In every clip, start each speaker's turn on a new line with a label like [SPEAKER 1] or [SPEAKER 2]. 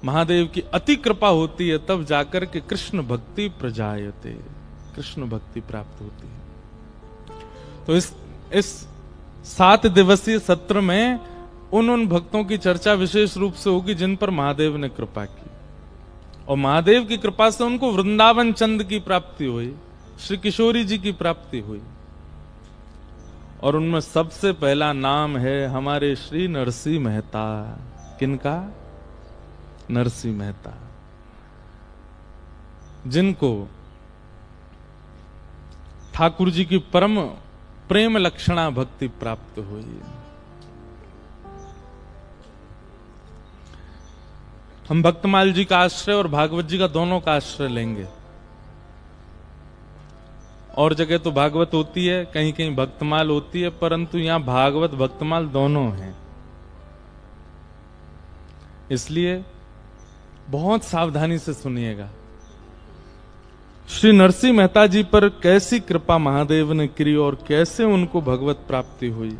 [SPEAKER 1] महादेव की अति कृपा होती है, तब जाकर के कृष्ण भक्ति प्रजायते, कृष्ण भक्ति प्राप्त होती है। तो इस 7 दिवसीय सत्र में उन भक्तों की चर्चा विशेष रूप से होगी जिन पर महादेव ने कृपा की, और महादेव की कृपा से उनको वृंदावन चंद की प्राप्ति हुई, श्री किशोरी जी की प्राप्ति हुई। और उनमें सबसे पहला नाम है हमारे श्री नरसिंह मेहता। किनका? नरसिंह मेहता, जिनको ठाकुर जी की परम प्रेम लक्षणा भक्ति प्राप्त हुई। हम भक्तमाल जी का आश्रय और भागवत जी का दोनों का आश्रय लेंगे। और जगह तो भागवत होती है, कहीं कहीं भक्तमाल होती है, परंतु यहां भागवत भक्तमाल दोनों हैं। इसलिए बहुत सावधानी से सुनिएगा। श्री नरसिंह मेहता जी पर कैसी कृपा महादेव ने की और कैसे उनको भगवत प्राप्ति हुई।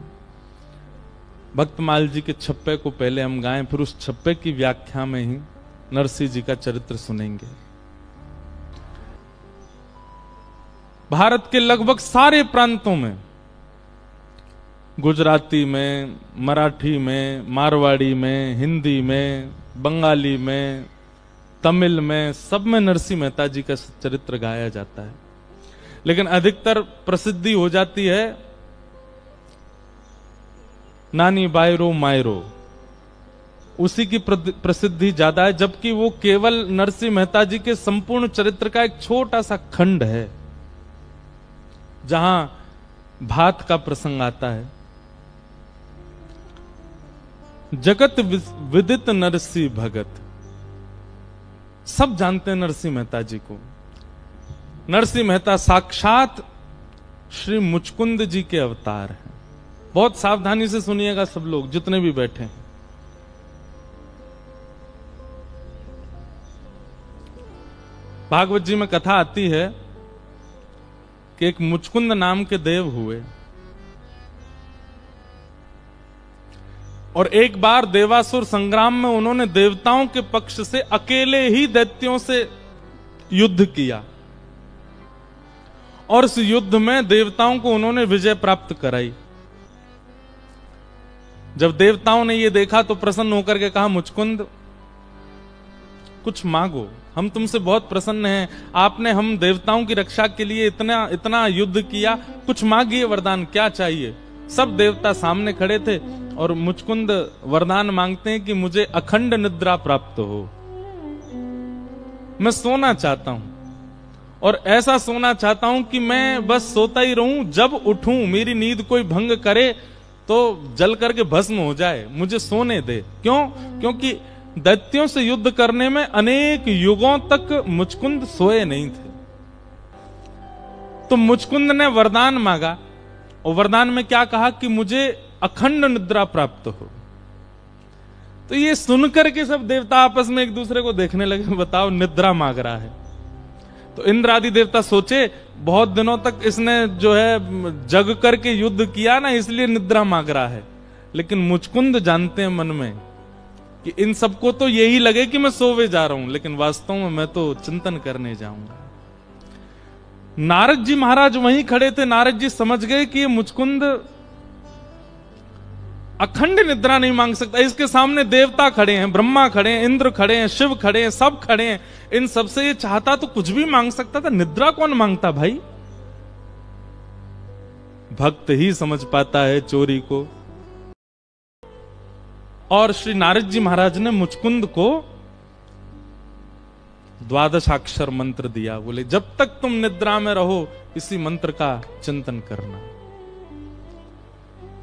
[SPEAKER 1] भक्तमाल जी के छप्पे को पहले हम गाएं, फिर उस छप्पे की व्याख्या में ही नरसिंह जी का चरित्र सुनेंगे। भारत के लगभग सारे प्रांतों में, गुजराती में, मराठी में, मारवाड़ी में, हिंदी में, बंगाली में, तमिल में, सब में नरसिंह मेहता जी का चरित्र गाया जाता है। लेकिन अधिकतर प्रसिद्धि हो जाती है नानी बायरो मायरो, उसी की प्रसिद्धि ज्यादा है, जबकि वो केवल नरसिंह मेहता जी के संपूर्ण चरित्र का एक छोटा सा खंड है जहां भात का प्रसंग आता है। जगत विदित नरसिंह भगत, सब जानते हैं नरसिंह मेहता जी को। नरसिंह मेहता साक्षात श्री मुचकुंद जी के अवतार हैं। बहुत सावधानी से सुनिएगा सब लोग, जितने भी बैठे हैं। भागवत जी में कथा आती है कि एक मुचकुंद नाम के देव हुए, और एक बार देवासुर संग्राम में उन्होंने देवताओं के पक्ष से अकेले ही दैत्यों से युद्ध किया, और इस युद्ध में देवताओं को उन्होंने विजय प्राप्त कराई। जब देवताओं ने ये देखा तो प्रसन्न होकर के कहा, मुचकुंद कुछ मांगो, हम तुमसे बहुत प्रसन्न हैं, आपने हम देवताओं की रक्षा के लिए इतना इतना युद्ध किया, कुछ मांगिए वरदान, क्या चाहिए। सब देवता सामने खड़े थे और मुचकुंद वरदान मांगते हैं कि मुझे अखंड निद्रा प्राप्त हो, मैं सोना चाहता हूं, और ऐसा सोना चाहता हूं कि मैं बस सोता ही रहूं, जब उठूं मेरी नींद कोई भंग करे तो जल करके भस्म हो जाए, मुझे सोने दे। क्यों? क्योंकि दैत्यों से युद्ध करने में अनेक युगों तक मुचकुंद सोए नहीं थे। तो मुचकुंद ने वरदान मांगा, और वरदान में क्या कहा कि मुझे अखंड निद्रा प्राप्त हो। तो ये सुनकर के सब देवता आपस में एक दूसरे को देखने लगे, बताओ निद्रा मांग रहा है। तो इंद्र आदि देवता सोचे बहुत दिनों तक इसने जो है जग करके युद्ध किया ना, इसलिए निद्रा मांग रहा है। लेकिन मुचकुंद जानते हैं मन में कि इन सबको तो यही लगे कि मैं सोवे जा रहा हूं, लेकिन वास्तव में मैं तो चिंतन करने जाऊंगा। नारद जी महाराज वहीं खड़े थे। नारद जी समझ गए कि ये मुचकुंद अखंड निद्रा नहीं मांग सकता। इसके सामने देवता खड़े हैं, ब्रह्मा खड़े हैं, इंद्र खड़े हैं, शिव खड़े हैं, सब खड़े हैं। इन सबसे ये चाहता तो कुछ भी मांग सकता था, निद्रा कौन मांगता भाई? भक्त ही समझ पाता है चोरी को। और श्री नारद जी महाराज ने मुचकुंद को 12 मंत्र दिया। बोले जब तक तुम निद्रा में रहो इसी मंत्र का चिंतन करना।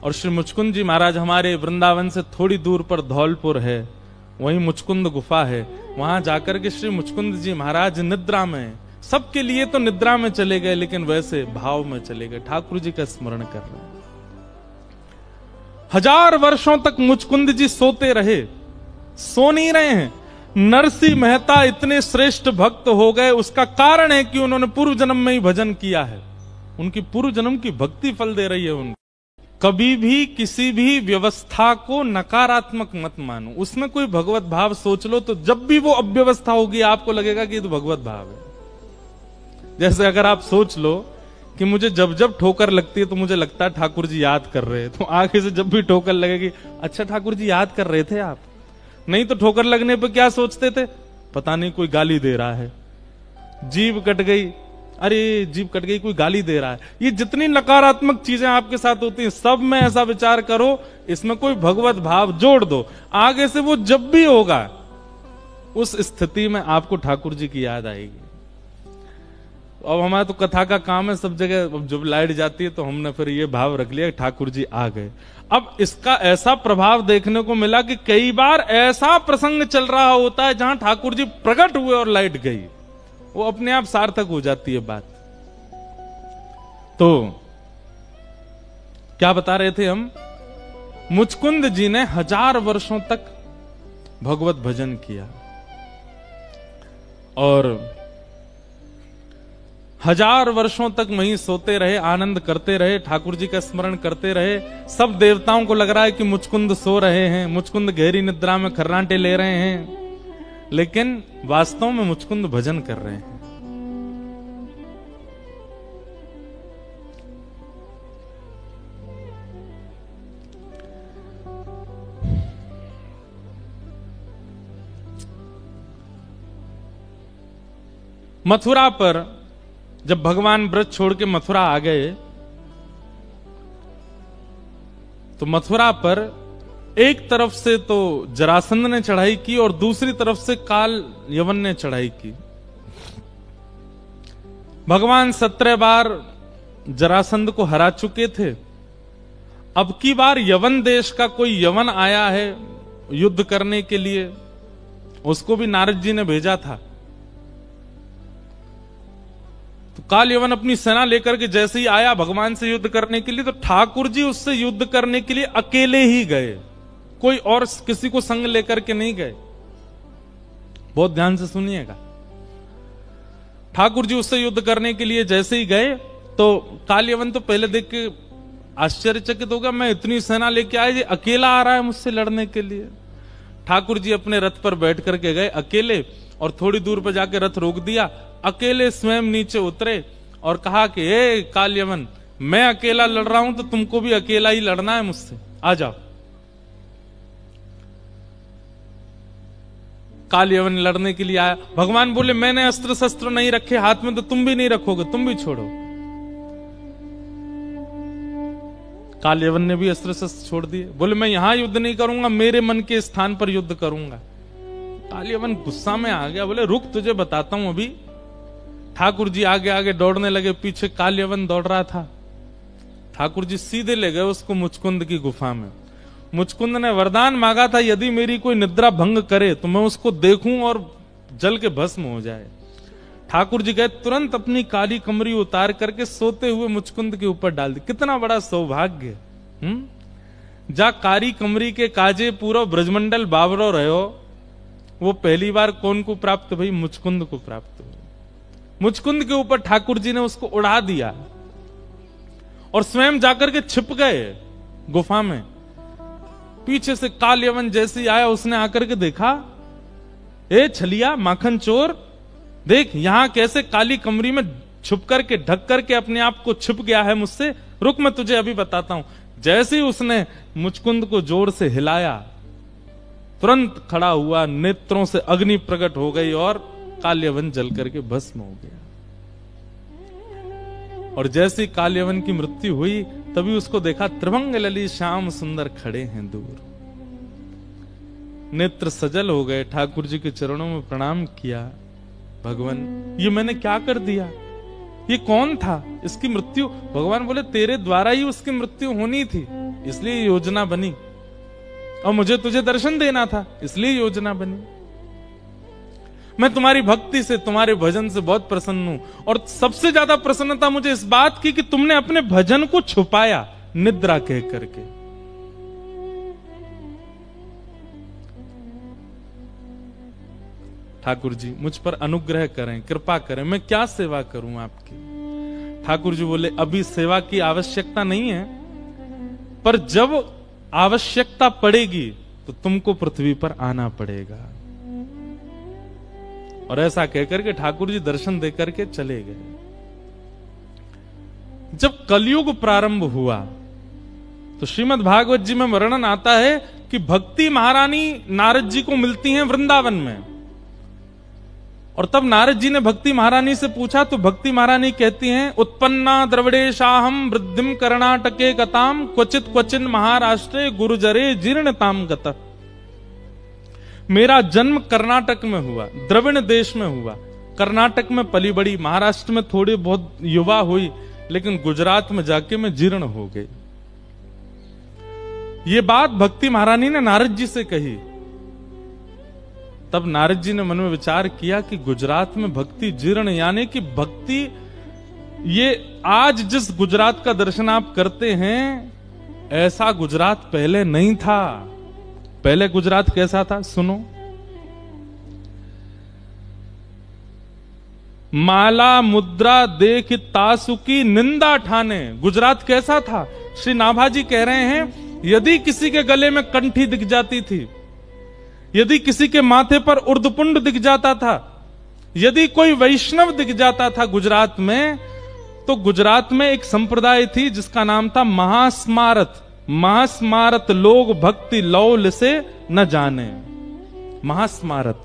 [SPEAKER 1] और श्री मुचकुंद जी महाराज हमारे वृंदावन से थोड़ी दूर पर धौलपुर है, वहीं मुचकुंद गुफा है। वहां जाकर के श्री मुचकुंद जी महाराज निद्रा में, सबके लिए तो निद्रा में चले गए, लेकिन वैसे भाव में चले गए, ठाकुर जी का स्मरण कर रहे हैं। 1000 वर्षों तक मुचकुंद जी सोते रहे, सो नहीं रहे हैं। नरसिंह मेहता इतने श्रेष्ठ भक्त हो गए, उसका कारण है कि उन्होंने पूर्व जन्म में ही भजन किया है। उनकी पूर्व जन्म की भक्ति फल दे रही है उनको। कभी भी किसी भी व्यवस्था को नकारात्मक मत मानो, उसमें कोई भगवत भाव सोच लो, तो जब भी वो अव्यवस्था होगी आपको लगेगा कि ये तो भगवत भाव है। जैसे अगर आप सोच लो कि मुझे जब जब ठोकर लगती है तो मुझे लगता है ठाकुर जी याद कर रहे हैं, तो आगे से जब भी ठोकर लगेगी, अच्छा ठाकुर जी याद कर रहे थे आप। नहीं तो ठोकर लगने पर क्या सोचते थे, पता नहीं कोई गाली दे रहा है, जीभ कट गई, अरे जीभ कट गई, कोई गाली दे रहा है। ये जितनी नकारात्मक चीजें आपके साथ होती हैं, सब में ऐसा विचार करो, इसमें कोई भगवत भाव जोड़ दो, आगे से वो जब भी होगा उस स्थिति में आपको ठाकुर जी की याद आएगी। अब हमारा तो कथा का काम है, सब जगह जब लाइट जाती है तो हमने फिर ये भाव रख लिया ठाकुर जी आ गए। अब इसका ऐसा प्रभाव देखने को मिला कि कई बार ऐसा प्रसंग चल रहा होता है जहां ठाकुर जी प्रकट हुए और लाइट गई, वो अपने आप सार्थक हो जाती है बात। तो क्या बता रहे थे हम, मुचकुंद जी ने 1000 वर्षों तक भगवत भजन किया और 1000 वर्षों तक वहीं सोते रहे, आनंद करते रहे, ठाकुर जी का स्मरण करते रहे। सब देवताओं को लग रहा है कि मुचकुंद सो रहे हैं, मुचकुंद गहरी निद्रा में खर्राटे ले रहे हैं, लेकिन वास्तव में मुचकुंद भजन कर रहे हैं। मथुरा पर जब भगवान ब्रज छोड़ के मथुरा आ गए तो मथुरा पर एक तरफ से तो जरासंध ने चढ़ाई की और दूसरी तरफ से काल यवन ने चढ़ाई की। भगवान 17 बार जरासंध को हरा चुके थे। अब की बार यवन देश का कोई यवन आया है युद्ध करने के लिए, उसको भी नारद जी ने भेजा था। तो काल यवन अपनी सेना लेकर के जैसे ही आया भगवान से युद्ध करने के लिए, तो ठाकुर जी उससे युद्ध करने के लिए अकेले ही गए, कोई और किसी को संग लेकर के नहीं गए। बहुत ध्यान से सुनिएगा। ठाकुर जी उससे युद्ध करने के लिए जैसे ही गए तो काल यवन तो पहले देख के आश्चर्यचकित हो गया, मैं इतनी सेना लेके आया, ये अकेला आ रहा है मुझसे लड़ने के लिए। ठाकुर जी अपने रथ पर बैठ करके गए अकेले और थोड़ी दूर पर जाके रथ रोक दिया, अकेले स्वयं नीचे उतरे और कहा कि हे काल यवन, मैं अकेला लड़ रहा हूं तो तुमको भी अकेला ही लड़ना है मुझसे, आ जाओ। काल यवन लड़ने के लिए आया। भगवान बोले मैंने अस्त्र शस्त्र नहीं रखे हाथ में, तो तुम भी नहीं रखोगे, तुम भी छोड़ो। काल यवन ने भी अस्त्र शस्त्र छोड़ दिए, बोले मैं यहां युद्ध नहीं करूंगा, मेरे मन के स्थान पर युद्ध करूंगा। काल यवन गुस्सा में आ गया, बोले रुक तुझे बताता हूं अभी। ठाकुर जी आगे आगे दौड़ने लगे, पीछे काल यवन दौड़ रहा था। ठाकुर जी सीधे ले गए उसको मुचकुंद की गुफा में। मुचकुंद ने वरदान मांगा था, यदि मेरी कोई निद्रा भंग करे तो मैं उसको देखूं और जल के भस्म हो जाए। ठाकुर जी गए, तुरंत अपनी काली कमरी उतार करके सोते हुए मुचकुंद के ऊपर डाल दी। कितना बड़ा सौभाग्य। जा कारी कमरी के काजे पूरा ब्रजमंडल बावरो रहो, वो पहली बार कौन को प्राप्त भाई, मुचकुंद को प्राप्त हुआ। मुचकुंद के ऊपर ठाकुर जी ने उसको उड़ा दिया और स्वयं जाकर के छिप गए गुफा में। पीछे से काल यवन जैसे ही आया, उसने आकर के देखा, ए छलिया माखन चोर, देख यहां कैसे काली कमरी में छुप करके ढक करके अपने आप को छिप गया है मुझसे, रुक मैं तुझे अभी बताता हूं। जैसे ही उसने मुचकुंद को जोर से हिलाया, तुरंत खड़ा हुआ, नेत्रों से अग्नि प्रकट हो गई और काल यवन जल करके भस्म हो गया। और जैसे ही काल यवन की मृत्यु हुई, तभी उसको देखा, त्रिभंग ललित श्याम सुंदर खड़े हैं दूर। नेत्र सजल हो गए, ठाकुर जी के चरणों में प्रणाम किया, भगवान ये मैंने क्या कर दिया, ये कौन था, इसकी मृत्यु। भगवान बोले तेरे द्वारा ही उसकी मृत्यु होनी थी, इसलिए योजना बनी, और मुझे तुझे दर्शन देना था, इसलिए योजना बनी। मैं तुम्हारी भक्ति से, तुम्हारे भजन से बहुत प्रसन्न हूं, और सबसे ज्यादा प्रसन्नता मुझे इस बात की कि तुमने अपने भजन को छुपाया निद्रा कह करके। ठाकुर जी मुझ पर अनुग्रह करें, कृपा करें, मैं क्या सेवा करूं आपकी। ठाकुर जी बोले अभी सेवा की आवश्यकता नहीं है, पर जब आवश्यकता पड़ेगी तो तुमको पृथ्वी पर आना पड़ेगा। और ऐसा कहकर के ठाकुर जी दर्शन देकर के चले गए। जब कलयुग प्रारंभ हुआ तो श्रीमद् भागवत जी में वर्णन आता है कि भक्ति महारानी नारद जी को मिलती हैं वृंदावन में। और तब नारद जी ने भक्ति महारानी से पूछा तो भक्ति महारानी कहती हैं, उत्पन्ना द्रविड़ेशाहम वृद्धिम कर्णाटके गताम क्वचित क्वचिन महाराष्ट्रे गुरुजरे जीर्णताम गता। मेरा जन्म कर्नाटक में हुआ, द्रविड़ देश में हुआ। कर्नाटक में पली बड़ी, महाराष्ट्र में थोड़ी बहुत युवा हुई, लेकिन गुजरात में जाके मैं जीर्ण हो गई। ये बात भक्ति महारानी ने नारद जी से कही। तब नारद जी ने मन में विचार किया कि गुजरात में भक्ति जीर्ण, यानी कि भक्ति, ये आज जिस गुजरात का दर्शन आप करते हैं ऐसा गुजरात पहले नहीं था। पहले गुजरात कैसा था सुनो। माला मुद्रा देख तासुकी निंदा ठाने। गुजरात कैसा था? श्री नाभाजी कह रहे हैं, यदि किसी के गले में कंठी दिख जाती थी, यदि किसी के माथे पर उर्दपुंड दिख जाता था, यदि कोई वैष्णव दिख जाता था गुजरात में, तो गुजरात में एक संप्रदाय थी जिसका नाम था महास्मारत। महास्मारत लोग भक्ति लौल से न जाने। महास्मारत,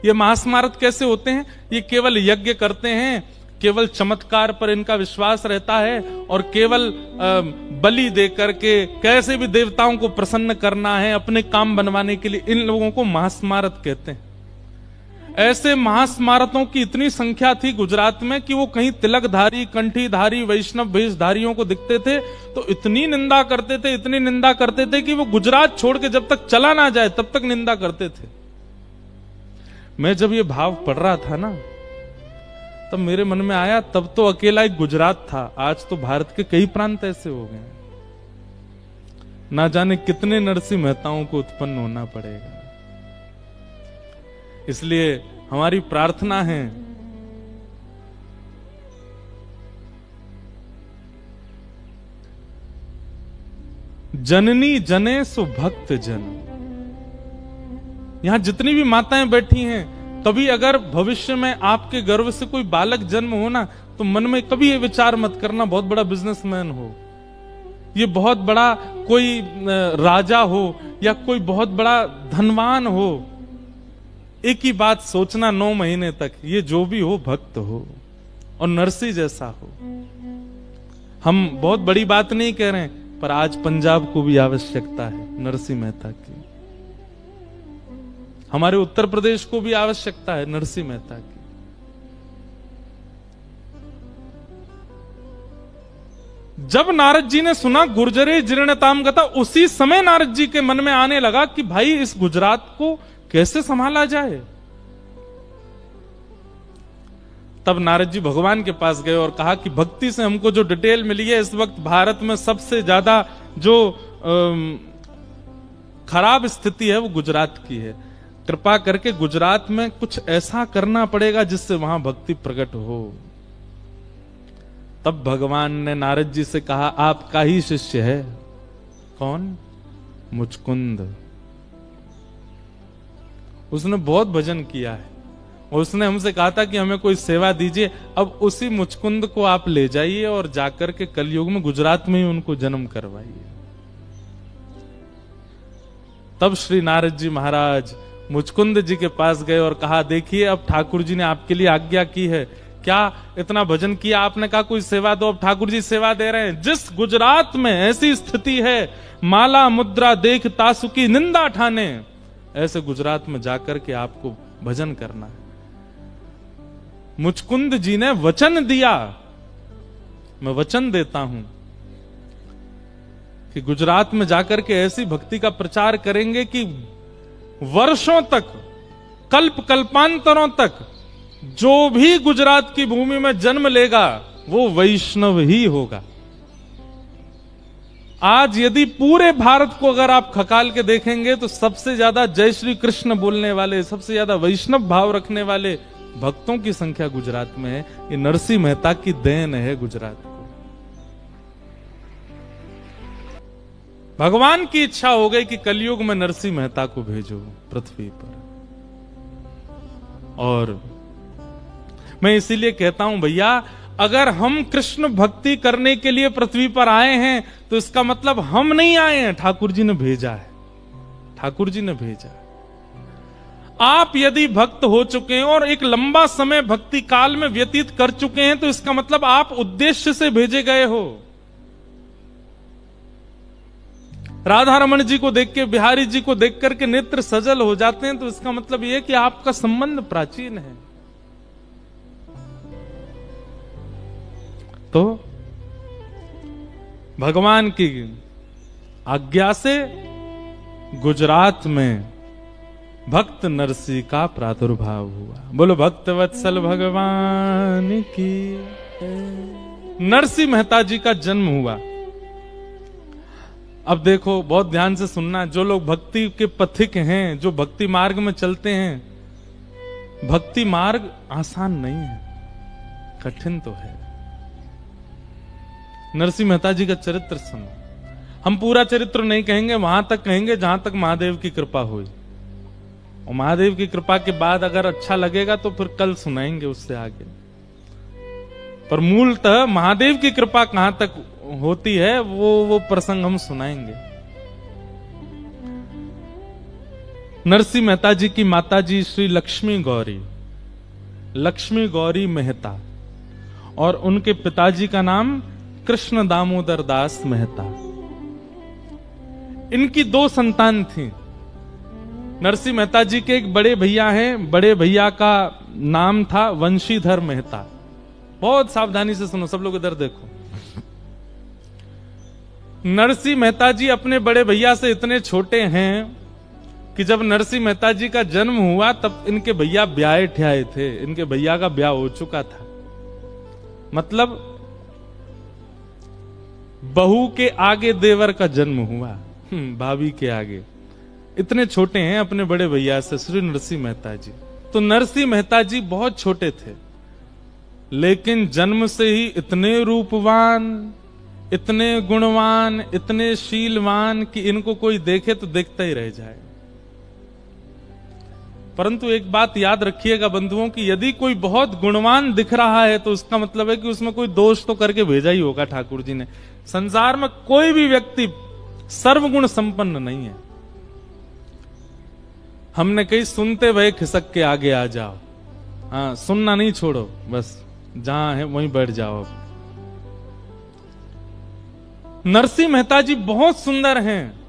[SPEAKER 1] ये महास्मारत कैसे होते हैं? ये केवल यज्ञ करते हैं, केवल चमत्कार पर इनका विश्वास रहता है, और केवल बलि दे करके कैसे भी देवताओं को प्रसन्न करना है, अपने काम बनवाने के लिए, इन लोगों को महास्मारत कहते हैं। ऐसे महास्मारतों की इतनी संख्या थी गुजरात में कि वो कहीं तिलकधारी, कंठीधारी, वैष्णव वेशधारियों को दिखते थे तो इतनी निंदा करते थे, इतनी निंदा करते थे कि वो गुजरात छोड़ के जब तक चला ना जाए तब तक निंदा करते थे। मैं जब ये भाव पढ़ रहा था ना, तब मेरे मन में आया, तब तो अकेला एक गुजरात था, आज तो भारत के कई प्रांत ऐसे हो गए। ना जाने कितने नरसिंह मेहताओं को उत्पन्न होना पड़ेगा। इसलिए हमारी प्रार्थना है, जननी जने सो भक्त जन। यहां जितनी भी माताएं बैठी हैं, कभी अगर भविष्य में आपके गर्भ से कोई बालक जन्म हो ना, तो मन में कभी ये विचार मत करना बहुत बड़ा बिजनेसमैन हो, ये बहुत बड़ा कोई राजा हो, या कोई बहुत बड़ा धनवान हो। एक ही बात सोचना 9 महीने तक, ये जो भी हो भक्त हो और नरसिंह जैसा हो। हम बहुत बड़ी बात नहीं कह रहे हैं, पर आज पंजाब को भी आवश्यकता है नरसिंह मेहता की। हमारे उत्तर प्रदेश को भी आवश्यकता है नरसिंह मेहता की। जब नारद जी ने सुना गुर्जरे जीर्णताम गता, उसी समय नारद जी के मन में आने लगा कि भाई इस गुजरात को कैसे संभाला जाए। तब नारद जी भगवान के पास गए और कहा कि भक्ति से हमको जो डिटेल मिली है, इस वक्त भारत में सबसे ज्यादा जो खराब स्थिति है वो गुजरात की है। कृपा करके गुजरात में कुछ ऐसा करना पड़ेगा जिससे वहां भक्ति प्रकट हो। तब भगवान ने नारद जी से कहा, आपका ही शिष्य है। कौन? मुचकुंद। उसने बहुत भजन किया है और उसने हमसे कहा था कि हमें कोई सेवा दीजिए। अब उसी मुचकुंद को आप ले जाइए और जाकर के कलयुग में गुजरात में ही उनको जन्म करवाइए। तब श्री नारद जी महाराज मुचकुंद जी के पास गए और कहा, देखिए अब ठाकुर जी ने आपके लिए आज्ञा की है, क्या इतना भजन किया आपने, कहा कोई सेवा दो। अब ठाकुर जी सेवा दे रहे हैं। जिस गुजरात में ऐसी स्थिति है, माला मुद्रा देख तासुकी निंदा ठाने, ऐसे गुजरात में जाकर के आपको भजन करना है। मुचकुंद जी ने वचन दिया, मैं वचन देता हूं कि गुजरात में जाकर के ऐसी भक्ति का प्रचार करेंगे कि वर्षों तक, कल्प कल्पांतरों तक जो भी गुजरात की भूमि में जन्म लेगा वो वैष्णव ही होगा। आज यदि पूरे भारत को अगर आप खकाल के देखेंगे तो सबसे ज्यादा जय श्री कृष्ण बोलने वाले, सबसे ज्यादा वैष्णव भाव रखने वाले भक्तों की संख्या गुजरात में है। ये नरसिंह मेहता की देन है गुजरात को। भगवान की इच्छा हो गई कि कलयुग में नरसिंह मेहता को भेजो पृथ्वी पर। और मैं इसीलिए कहता हूं भैया, अगर हम कृष्ण भक्ति करने के लिए पृथ्वी पर आए हैं तो इसका मतलब हम नहीं आए हैं, ठाकुर जी ने भेजा है। ठाकुर जी ने भेजा। आप यदि भक्त हो चुके हैं और एक लंबा समय भक्ति काल में व्यतीत कर चुके हैं तो इसका मतलब आप उद्देश्य से भेजे गए हो। राधा रमन जी को देख के, बिहारी जी को देख करके नेत्र सजल हो जाते हैं तो इसका मतलब यह कि आपका संबंध प्राचीन है। तो भगवान की आज्ञा से गुजरात में भक्त नरसिंह का प्रादुर्भाव हुआ। बोलो भक्त वत्सल भगवान की। नरसिंह मेहता जी का जन्म हुआ। अब देखो, बहुत ध्यान से सुनना, जो लोग भक्ति के पथिक हैं, जो भक्ति मार्ग में चलते हैं, भक्ति मार्ग आसान नहीं है, कठिन तो है। नरसिंह मेहता जी का चरित्र सुनो। हम पूरा चरित्र नहीं कहेंगे, वहां तक कहेंगे जहां तक महादेव की कृपा हुई, और महादेव की कृपा के बाद अगर अच्छा लगेगा तो फिर कल सुनाएंगे उससे आगे। पर मूलतः महादेव की कृपा कहां तक होती है वो प्रसंग हम सुनाएंगे। नरसिंह मेहता जी की माता जी श्री लक्ष्मी गौरी मेहता, और उनके पिताजी का नाम कृष्ण दामोदर दास मेहता। इनकी 2 संतान थी। नरसिंह मेहता जी के एक बड़े भैया हैं, बड़े भैया का नाम था वंशीधर मेहता। बहुत सावधानी से सुनो सब लोग, इधर देखो। नरसिंह मेहता जी अपने बड़े भैया से इतने छोटे हैं कि जब नरसिंह मेहता जी का जन्म हुआ तब इनके भैया ब्याहे ठ्याए थे, इनके भैया का ब्याह हो चुका था। मतलब बहू के आगे देवर का जन्म हुआ, भाभी के आगे। इतने छोटे हैं अपने बड़े भैया से श्री नरसिंह मेहता जी। तो नरसिंह मेहता जी बहुत छोटे थे, लेकिन जन्म से ही इतने रूपवान, इतने गुणवान, इतने शीलवान कि इनको कोई देखे तो देखता ही रह जाए। परंतु एक बात याद रखिएगा बंधुओं कि यदि कोई बहुत गुणवान दिख रहा है तो उसका मतलब है कि उसमें कोई दोष तो करके भेजा ही होगा ठाकुर जी ने। संसार में कोई भी व्यक्ति सर्वगुण संपन्न नहीं है। हमने कहीं सुनते भय खिसक के आगे आ जाओ, हाँ सुनना नहीं छोड़ो, बस जहां है वहीं बैठ जाओ। नरसिंह मेहता जी बहुत सुंदर हैं,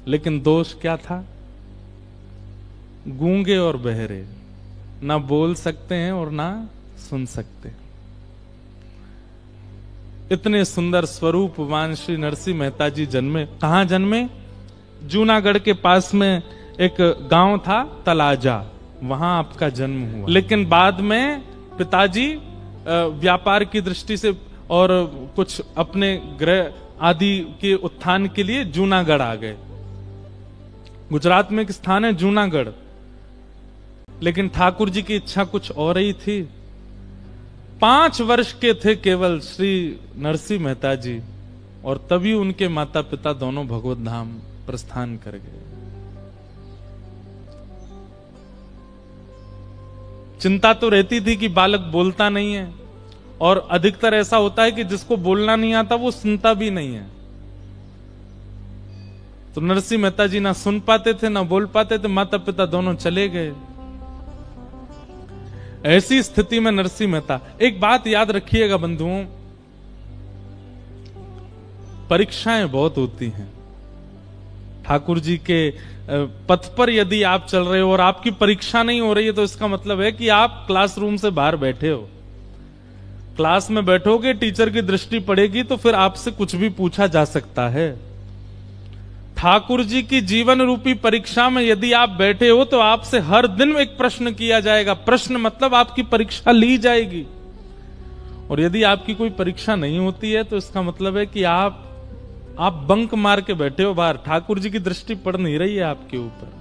[SPEAKER 1] लेकिन दोष क्या था? गूंगे और बहरे, ना बोल सकते हैं और ना सुन सकते। इतने सुंदर स्वरूपवान श्री नरसिंह मेहता जी जन्मे। कहां जन्मे? जूनागढ़ के पास में एक गांव था तलाजा, वहां आपका जन्म हुआ। लेकिन बाद में पिताजी व्यापार की दृष्टि से और कुछ अपने गृह आदि के उत्थान के लिए जूनागढ़ आ गए। गुजरात में एक स्थान है जूनागढ़, लेकिन ठाकुर जी की इच्छा कुछ और ही थी। 5 वर्ष के थे केवल श्री नरसिंह मेहता जी, और तभी उनके माता पिता दोनों भगवत धाम प्रस्थान कर गए। चिंता तो रहती थी कि बालक बोलता नहीं है, और अधिकतर ऐसा होता है कि जिसको बोलना नहीं आता वो सुनता भी नहीं है। तो नरसिंह मेहता जी ना सुन पाते थे ना बोल पाते थे, माता पिता दोनों चले गए। ऐसी स्थिति में नरसिंह मेहता, एक बात याद रखिएगा बंधुओं, परीक्षाएं बहुत होती हैं। ठाकुर जी के पथ पर यदि आप चल रहे हो और आपकी परीक्षा नहीं हो रही है तो इसका मतलब है कि आप क्लासरूम से बाहर बैठे हो। क्लास में बैठोगे, टीचर की दृष्टि पड़ेगी तो फिर आपसे कुछ भी पूछा जा सकता है। ठाकुर जी की जीवन रूपी परीक्षा में यदि आप बैठे हो तो आपसे हर दिन एक प्रश्न किया जाएगा। प्रश्न मतलब आपकी परीक्षा ली जाएगी। और यदि आपकी कोई परीक्षा नहीं होती है तो इसका मतलब है कि आप बंक मार के बैठे हो बाहर, ठाकुर जी की दृष्टि पड़ नहीं रही है आपके ऊपर।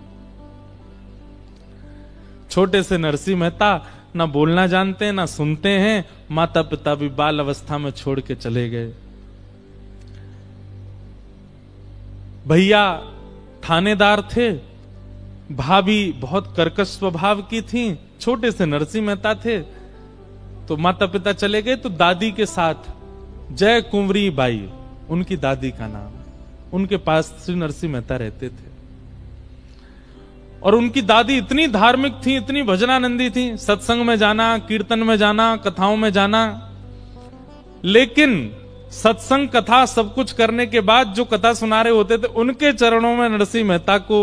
[SPEAKER 1] छोटे से नरसिंह मेहता ना बोलना जानते हैं ना सुनते हैं, माता पिता भी बाल अवस्था में छोड़ के चले गए। भैया थानेदार थे, भाभी बहुत कर्कश स्वभाव की थी, छोटे से नरसिंह मेहता थे। तो माता पिता चले गए तो दादी के साथ जय कुंवरी बाई, उनकी दादी का नाम, उनके पास श्री नरसिंह मेहता रहते थे। और उनकी दादी इतनी धार्मिक थी, इतनी भजनानंदी थी, सत्संग में जाना, कीर्तन में जाना, कथाओं में जाना। लेकिन सत्संग कथा सब कुछ करने के बाद जो कथा सुना रहे होते थे, उनके चरणों में नरसिंह मेहता को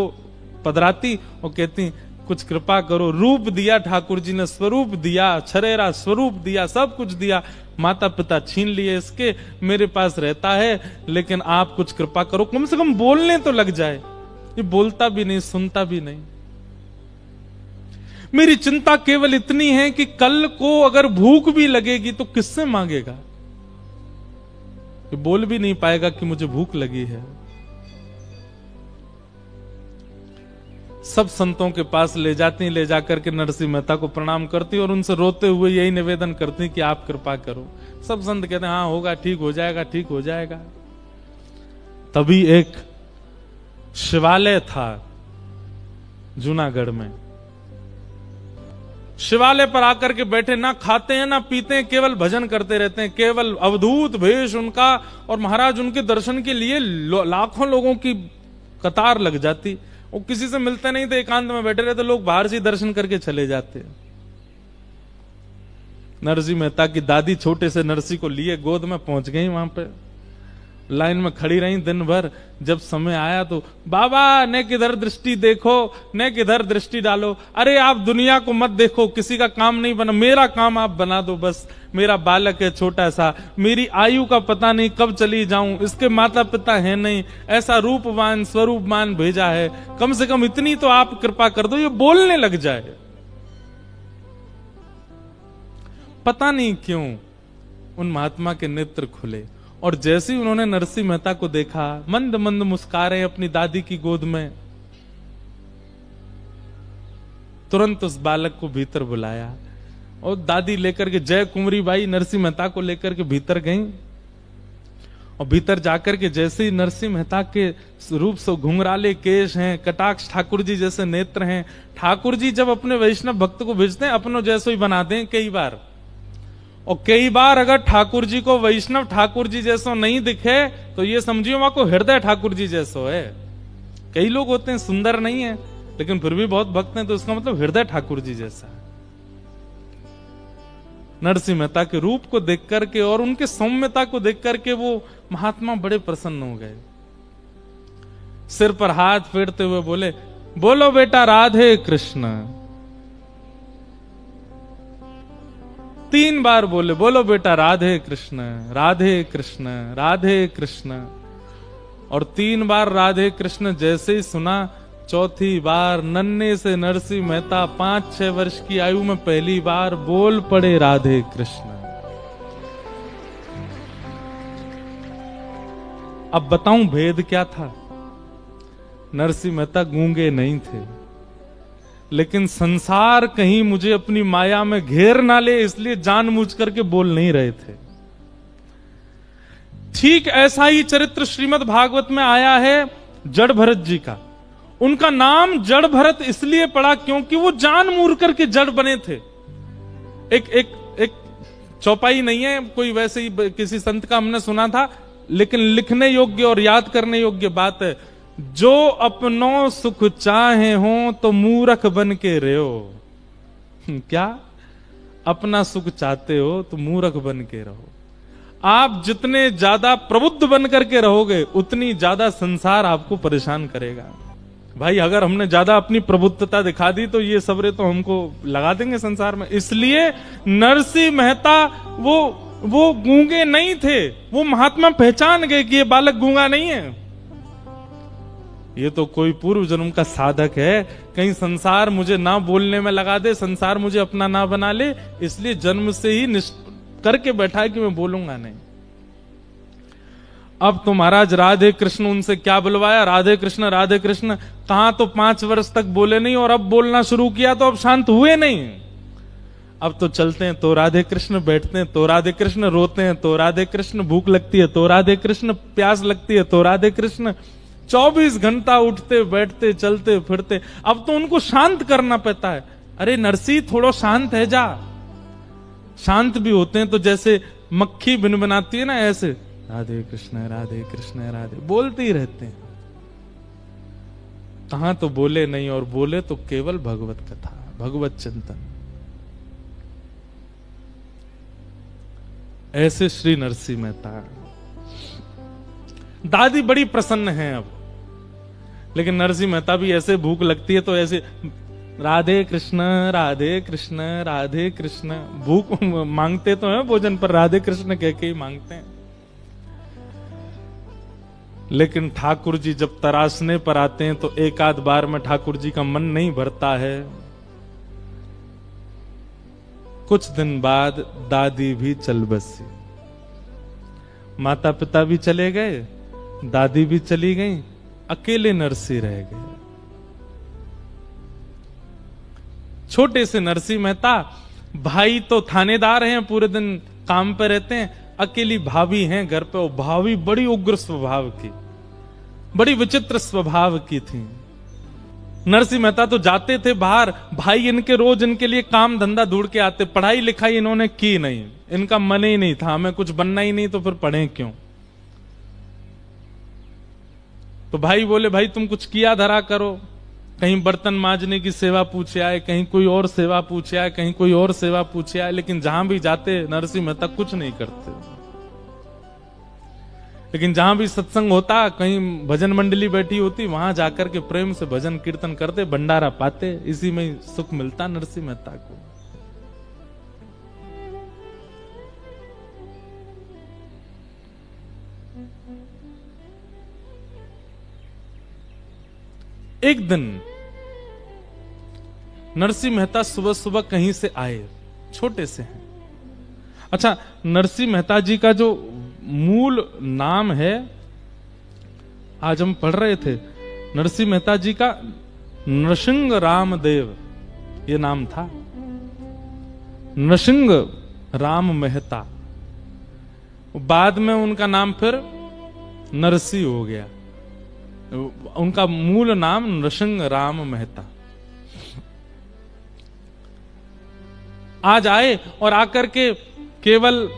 [SPEAKER 1] पधराती और कहती कुछ कृपा करो। रूप दिया ठाकुर जी ने, स्वरूप दिया, छरेरा स्वरूप दिया, सब कुछ दिया, माता पिता छीन लिए इसके, मेरे पास रहता है, लेकिन आप कुछ कृपा करो, कम से कम बोलने तो लग जाए। ये बोलता भी नहीं, सुनता भी नहीं। मेरी चिंता केवल इतनी है कि कल को अगर भूख भी लगेगी तो किससे मांगेगा? ये बोल भी नहीं पाएगा कि मुझे भूख लगी है। सब संतों के पास ले जाती, ले जाकर के नरसिंह मेहता को प्रणाम करती और उनसे रोते हुए यही निवेदन करती कि आप कृपा करो। सब संत कहते हैं हाँ होगा, ठीक हो जाएगा, ठीक हो जाएगा। तभी एक शिवालय था जूनागढ़ में, शिवालय पर आकर के बैठे, ना खाते हैं ना पीते हैं, केवल भजन करते रहते हैं। केवल अवधूत भेष उनका, और महाराज उनके दर्शन के लिए लाखों लोगों की कतार लग जाती। वो किसी से मिलते नहीं थे, एकांत में बैठे रहते, लोग बाहर से दर्शन करके चले जाते। नरसिंह मेहता की दादी छोटे से नरसिंह को लिए गोद में पहुंच गई, वहां पे लाइन में खड़ी रही दिन भर। जब समय आया तो बाबा ने किधर दृष्टि देखो, ने किधर दृष्टि डालो, अरे आप दुनिया को मत देखो, किसी का काम नहीं बना, मेरा काम आप बना दो बस। मेरा बालक है छोटा सा, मेरी आयु का पता नहीं कब चली जाऊं, इसके माता पिता है नहीं, ऐसा रूपवान स्वरूपवान भेजा है, कम से कम इतनी तो आप कृपा कर दो, ये बोलने लग जाए। पता नहीं क्यों उन महात्मा के नेत्र खुले, और जैसे ही उन्होंने नरसिंह मेहता को देखा, मंद मंद मुस्कुरा रहे अपनी दादी की गोद में, तुरंत उस बालक को भीतर बुलाया और दादी लेकर के, जय कुंवरी बाई नरसिंह मेहता को लेकर के भीतर गई। और भीतर जाकर के जैसे ही नरसिंह मेहता के रूप से घुंघराले केश हैं, कटाक्ष ठाकुर जी जैसे नेत्र हैं। ठाकुर जी जब अपने वैष्णव भक्त को भेजते हैं, अपनों जैसो ही बनाते हैं कई बार, और कई बार अगर ठाकुर जी को वैष्णव ठाकुर जी जैसो नहीं दिखे तो ये समझिए वहां को हृदय ठाकुर जी जैसो है। कई लोग होते हैं सुंदर नहीं है लेकिन फिर भी बहुत भक्त हैं, तो इसका मतलब हृदय ठाकुर जी जैसा है। नरसिंह मेहता के रूप को देख करके और उनके सौम्यता को देख करके वो महात्मा बड़े प्रसन्न हो गए। सिर पर हाथ फेरते हुए बोले, बोलो बेटा राधे कृष्ण। 3 बार बोले, बोलो बेटा राधे कृष्ण, राधे कृष्ण, राधे कृष्ण। और 3 बार राधे कृष्ण जैसे ही सुना, चौथी बार नन्हे से नरसिंह मेहता 5-6 वर्ष की आयु में पहली बार बोल पड़े राधे कृष्ण। अब बताऊं भेद क्या था? नरसिंह मेहता गूंगे नहीं थे, लेकिन संसार कहीं मुझे अपनी माया में घेर ना ले, इसलिए जानबूझ करके बोल नहीं रहे थे। ठीक ऐसा ही चरित्र श्रीमद् भागवत में आया है जड़ भरत जी का। उनका नाम जड़ भरत इसलिए पड़ा क्योंकि वो जानबूझ करके जड़ बने थे। एक चौपाई नहीं है कोई, वैसे ही किसी संत का हमने सुना था, लेकिन लिखने योग्य और याद करने योग्य बात है। जो अपनों सुख चाहे हो तो मूर्ख बन के रहो। क्या? अपना सुख चाहते हो तो मूर्ख बन के रहो। आप जितने ज्यादा प्रबुद्ध बन करके रहोगे उतनी ज्यादा संसार आपको परेशान करेगा। भाई अगर हमने ज्यादा अपनी प्रबुद्धता दिखा दी तो ये सबरे तो हमको लगा देंगे संसार में। इसलिए नरसिंह मेहता वो गूंगे नहीं थे। वो महात्मा पहचान गए कि ये बालक गूंगा नहीं है, ये तो कोई पूर्व जन्म का साधक है। कहीं संसार मुझे ना बोलने में लगा दे, संसार मुझे अपना ना बना ले, इसलिए जन्म से ही करके बैठा है कि मैं बोलूंगा नहीं। अब तो महाराज राधे कृष्ण उनसे क्या बुलवाया, राधे कृष्ण राधे कृष्ण। कहां तो 5 वर्ष तक बोले नहीं, और अब बोलना शुरू किया तो अब शांत हुए नहीं। अब तो चलते हैं तो राधे कृष्ण, बैठते हैं तो राधे कृष्ण, रोते हैं तो राधे कृष्ण, भूख लगती है तो राधे कृष्ण, प्यास लगती है तो राधे कृष्ण, 24 घंटा उठते बैठते चलते फिरते, अब तो उनको शांत करना पड़ता है। अरे नरसी थोड़ा शांत है जा। शांत भी होते हैं तो जैसे मक्खी भिनभिनाती है ना, ऐसे राधे कृष्ण राधे बोलते ही रहते हैं। कहां तो बोले नहीं, और बोले तो केवल भगवत कथा, भगवत चिंतन। ऐसे श्री नरसिंह मेहता। दादी बड़ी प्रसन्न है अब, लेकिन नरसिंह मेहता भी ऐसे भूख लगती है तो ऐसे राधे कृष्ण राधे कृष्ण। भूख मांगते तो हैं भोजन, पर राधे कृष्ण कह के ही मांगते हैं। लेकिन ठाकुर जी जब तराशने पर आते हैं तो एक आध बार में ठाकुर जी का मन नहीं भरता है। कुछ दिन बाद दादी भी चल बसी, माता पिता भी चले गए, दादी भी चली गई, अकेले नरसिंह रह गए। छोटे से नरसिंह मेहता, भाई तो थानेदार हैं, पूरे दिन काम पे रहते हैं, अकेली भाभी हैं घर पे। और भाभी बड़ी उग्र स्वभाव की, बड़ी विचित्र स्वभाव की थी। नरसिंह मेहता तो जाते थे बाहर, भाई इनके रोज इनके लिए काम धंधा ढूंढ के आते। पढ़ाई लिखाई इन्होंने की नहीं, इनका मन ही नहीं था, हमें कुछ बनना ही नहीं तो फिर पढ़े क्यों। तो भाई बोले भाई तुम कुछ किया धरा करो, कहीं बर्तन मांजने की सेवा पूछे आए, कहीं कोई और सेवा पूछे आए, कहीं कोई और सेवा पूछे आए। लेकिन जहां भी जाते नरसिंह मेहता कुछ नहीं करते। लेकिन जहां भी सत्संग होता, कहीं भजन मंडली बैठी होती, वहां जाकर के प्रेम से भजन कीर्तन करते, भंडारा पाते। इसी में सुख मिलता नरसिंह मेहता को। एक दिन नरसिंह मेहता सुबह सुबह कहीं से आए, छोटे से हैं। अच्छा, नरसिंह मेहता जी का जो मूल नाम है, आज हम पढ़ रहे थे, नरसिंह मेहता जी का नृसिंह रामदेव ये नाम था। नृसिंह राम मेहता, बाद में उनका नाम फिर नरसिंह हो गया। उनका मूल नाम नृसिंह राम मेहता। आज आए और आकर के केवल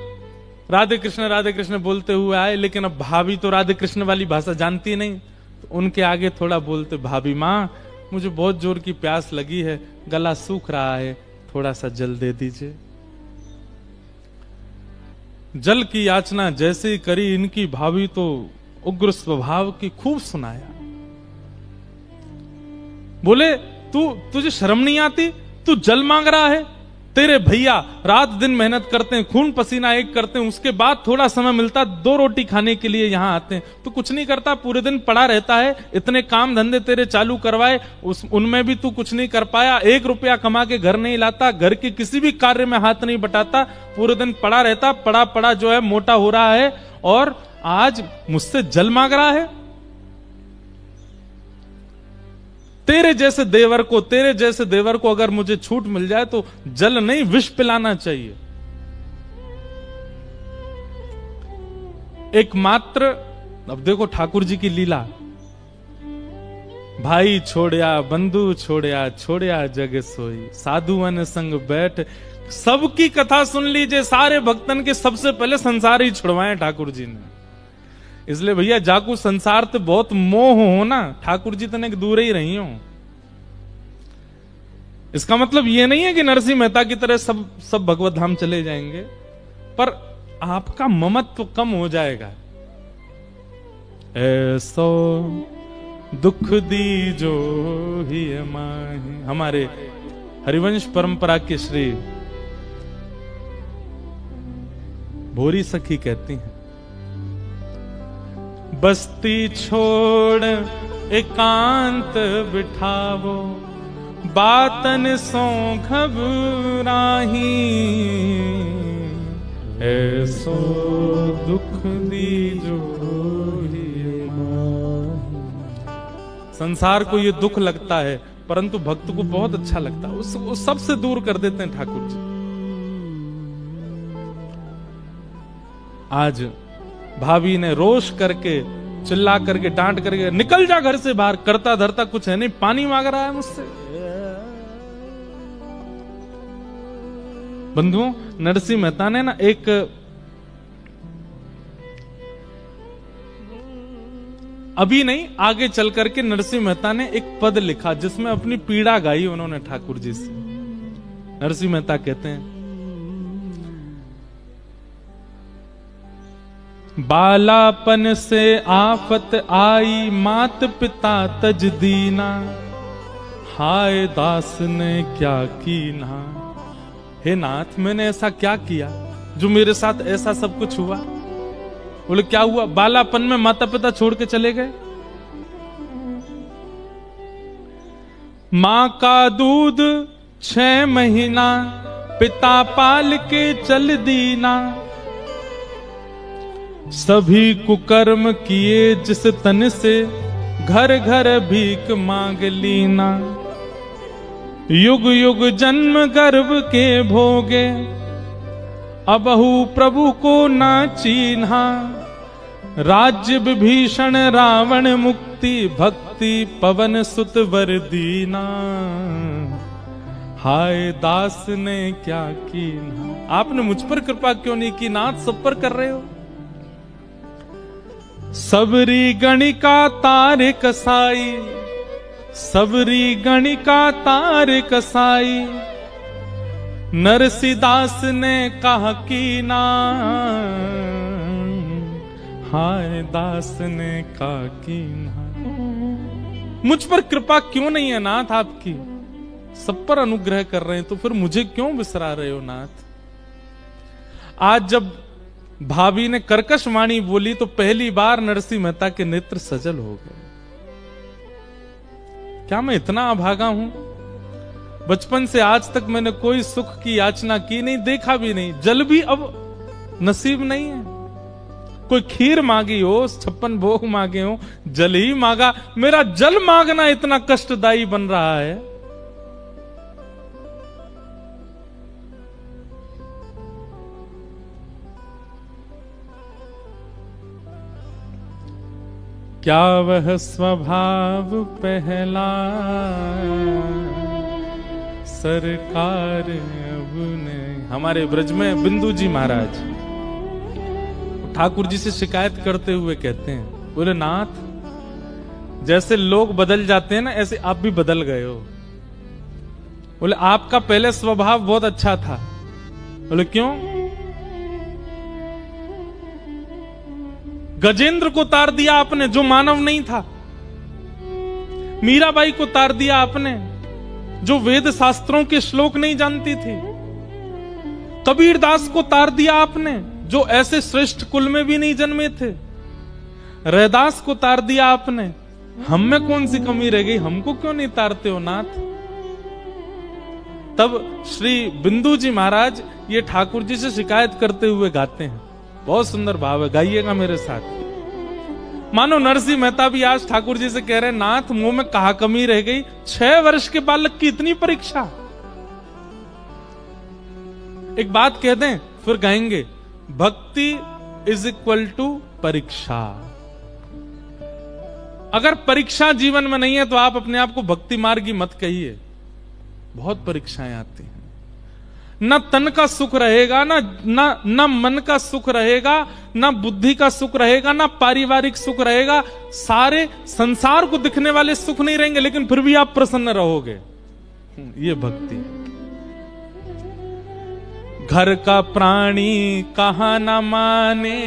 [SPEAKER 1] राधे कृष्ण बोलते हुए आए। लेकिन अब भाभी तो राधे कृष्ण वाली भाषा जानती नहीं, तो उनके आगे थोड़ा बोलते, भाभी माँ मुझे बहुत जोर की प्यास लगी है, गला सूख रहा है, थोड़ा सा जल दे दीजिए। जल की याचना जैसे ही करी इनकी भाभी तो उग्र स्वभाव की, खूब सुनाया। बोले तुझे शर्म नहीं आती, तू जल मांग रहा है? तेरे भैया रात दिन मेहनत करते हैं, खून पसीना एक करते हैं, उसके बाद थोड़ा समय मिलता 2 रोटी खाने के लिए यहां आते हैं। तू कुछ नहीं करता, पूरे दिन पड़ा रहता है। इतने काम धंधे तेरे चालू करवाए, उनमें भी तू कुछ नहीं कर पाया। 1 रुपया कमा के घर नहीं लाता, घर के किसी भी कार्य में हाथ नहीं बटाता, पूरे दिन पड़ा रहता, पड़ा जो है मोटा हो रहा है, और आज मुझसे जल मांग रहा है। तेरे जैसे देवर को अगर मुझे छूट मिल जाए तो जल नहीं विष पिलाना चाहिए। एकमात्र, अब देखो ठाकुर जी की लीला, भाई छोड़या बंधु छोड़या जग सोई, साधुअन संग बैठ। सबकी कथा सुन लीजिए, सारे भक्तन के सबसे पहले संसार ही छुड़वाए ठाकुर जी ने। इसलिए भैया जाकू संसार तो बहुत मोह हो ना, ठाकुर जी तने दूर ही रही हो। इसका मतलब ये नहीं है कि नरसिंह मेहता की तरह सब भगवत धाम चले जाएंगे, पर आपका ममत्व कम हो जाएगा। ऐसो दुख दी जो ही माही, हमारे हरिवंश परंपरा के श्री भोरी सखी कहती हैं, बस्ती छोड़ एकांत बिठावो, बातन सो घबराही, ऐसो दुख दीजो ही माही। संसार को ये दुख लगता है, परंतु भक्त को बहुत अच्छा लगता है, उसको सबसे दूर कर देते हैं ठाकुर जी। आज भाभी ने रोष करके चिल्ला करके डांट करके निकल जा घर से बाहर, करता धरता कुछ है नहीं, पानी मांग रहा है मुझसे। बंधुओं, नरसिंह मेहता ने ना एक अभी नहीं, आगे चल करके नरसिंह मेहता ने एक पद लिखा जिसमें अपनी पीड़ा गाई उन्होंने ठाकुर जी से। नरसिंह मेहता कहते हैं, बालापन से आफत आई, मात पिता तज दीना, हाय दास ने क्या कीना। हे नाथ, मैंने ऐसा क्या किया जो मेरे साथ ऐसा सब कुछ हुआ? बोले क्या हुआ? बालापन में माता पिता छोड़ के चले गए, मां का दूध 6 महीना, पिता पाल के चल दीना, सभी कुकर्म किए जिस तन से, घर घर भीख मांग लीना, युग युग जन्म गर्भ के भोगे, अबहु प्रभु को ना चीन्हा, राज्य विभीषण रावण मुक्ति, भक्ति पवन सुत वर दीना, हाय दास ने क्या कीन्हा। आपने मुझ पर कृपा क्यों नहीं की नाथ? सब पर कर रहे हो। सबरी गणिका तारे कसाई, सबरी गणिका तारे कसाई, नरसिदास ने कहा कीना, हाय दास ने कहा कीना। मुझ पर कृपा क्यों नहीं है नाथ आपकी? सब पर अनुग्रह कर रहे हैं, तो फिर मुझे क्यों बिसरा रहे हो नाथ? आज जब भाभी ने कर्कश वाणी बोली तो पहली बार नरसिंह मेहता के नेत्र सजल हो गए। क्या मैं इतना अभागा हूं? बचपन से आज तक मैंने कोई सुख की याचना की नहीं, देखा भी नहीं, जल भी अब नसीब नहीं है। कोई खीर मांगी हो, 56 भोग मांगे हो, जल ही मांगा। मेरा जल मांगना इतना कष्टदायी बन रहा है। क्या वह स्वभाव पहला, सरकार अब ने। हमारे ब्रज में बिंदु जी महाराज ठाकुर जी से शिकायत करते हुए कहते हैं, बोले नाथ, जैसे लोग बदल जाते हैं ना, ऐसे आप भी बदल गए हो। बोले आपका पहले स्वभाव बहुत अच्छा था। बोले क्यों? गजेंद्र को तार दिया आपने जो मानव नहीं था, मीराबाई को तार दिया आपने जो वेद शास्त्रों के श्लोक नहीं जानती थी, कबीरदास को तार दिया आपने जो ऐसे श्रेष्ठ कुल में भी नहीं जन्मे थे, रैदास को तार दिया आपने। हम में कौन सी कमी रह गई? हमको क्यों नहीं तारते हो नाथ? तब श्री बिंदु जी महाराज ये ठाकुर जी से शिकायत करते हुए गाते हैं। बहुत सुंदर भाव है, गाइएगा मेरे साथ। मानो नरसिंह मेहता भी आज ठाकुर जी से कह रहे हैं, नाथ मुंह में कहा कमी रह गई? 6 वर्ष के बालक की इतनी परीक्षा। एक बात कह दें फिर गाएंगे, भक्ति इज इक्वल टू परीक्षा। अगर परीक्षा जीवन में नहीं है तो आप अपने आप को भक्ति मार्गी मत कहिए। बहुत परीक्षाएं आती हैं, न तन का सुख रहेगा, न मन का सुख रहेगा, न बुद्धि का सुख रहेगा, न पारिवारिक सुख रहेगा। सारे संसार को दिखने वाले सुख नहीं रहेंगे, लेकिन फिर भी आप प्रसन्न रहोगे। ये भक्ति। घर का प्राणी कहा न माने,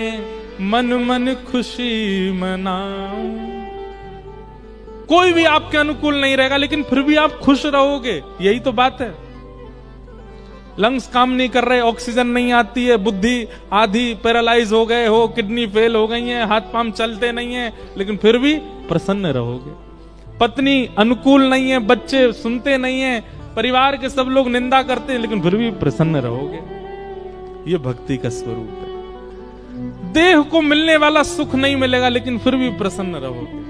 [SPEAKER 1] मन मन खुशी मनाऊं। कोई भी आपके अनुकूल नहीं रहेगा, लेकिन फिर भी आप खुश रहोगे। यही तो बात है। लंग्स काम नहीं कर रहे, ऑक्सीजन नहीं आती है, बुद्धि आधी पैरालाइज हो गए हो, किडनी फेल हो गई है, हाथ पांव चलते नहीं है, लेकिन फिर भी प्रसन्न रहोगे। पत्नी अनुकूल नहीं है, बच्चे सुनते नहीं है, परिवार के सब लोग निंदा करते हैं, लेकिन फिर भी प्रसन्न रहोगे। ये भक्ति का स्वरूप है। देह को मिलने वाला सुख नहीं मिलेगा, लेकिन फिर भी प्रसन्न रहोगे।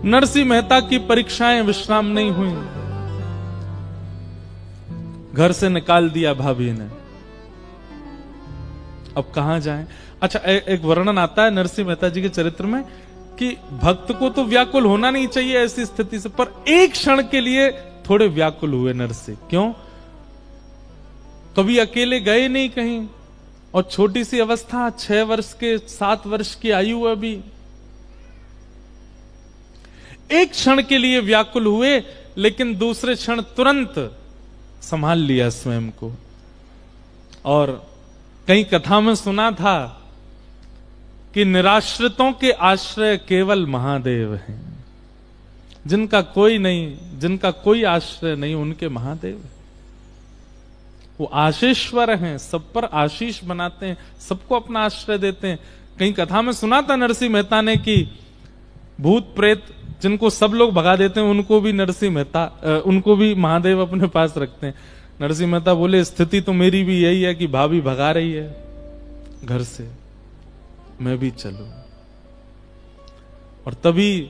[SPEAKER 1] नरसिंह मेहता की परीक्षाएं विश्राम नहीं हुई। घर से निकाल दिया भाभी ने, अब कहां जाएं? अच्छा, एक वर्णन आता है नरसिंह मेहता जी के चरित्र में कि भक्त को तो व्याकुल होना नहीं चाहिए ऐसी स्थिति से, पर एक क्षण के लिए थोड़े व्याकुल हुए नरसिंह। क्यों? कभी अकेले गए नहीं कहीं, और छोटी सी अवस्था, 6 वर्ष के 7 वर्ष की आयु अभी। एक क्षण के लिए व्याकुल हुए, लेकिन दूसरे क्षण तुरंत संभाल लिया स्वयं को। और कई कथा में सुना था कि निराश्रितों के आश्रय केवल महादेव हैं। जिनका कोई नहीं, जिनका कोई आश्रय नहीं, उनके महादेव हैं। वो आशीश्वर हैं, सब पर आशीष बनाते हैं, सबको अपना आश्रय देते हैं। कहीं कथा में सुना था नरसिंह मेहता ने कि भूत प्रेत जिनको सब लोग भगा देते हैं, उनको भी नरसिंह मेहता, उनको भी महादेव अपने पास रखते हैं। नरसिंह मेहता बोले, स्थिति तो मेरी भी यही है कि भाभी भगा रही है घर से, मैं भी चलूं। और तभी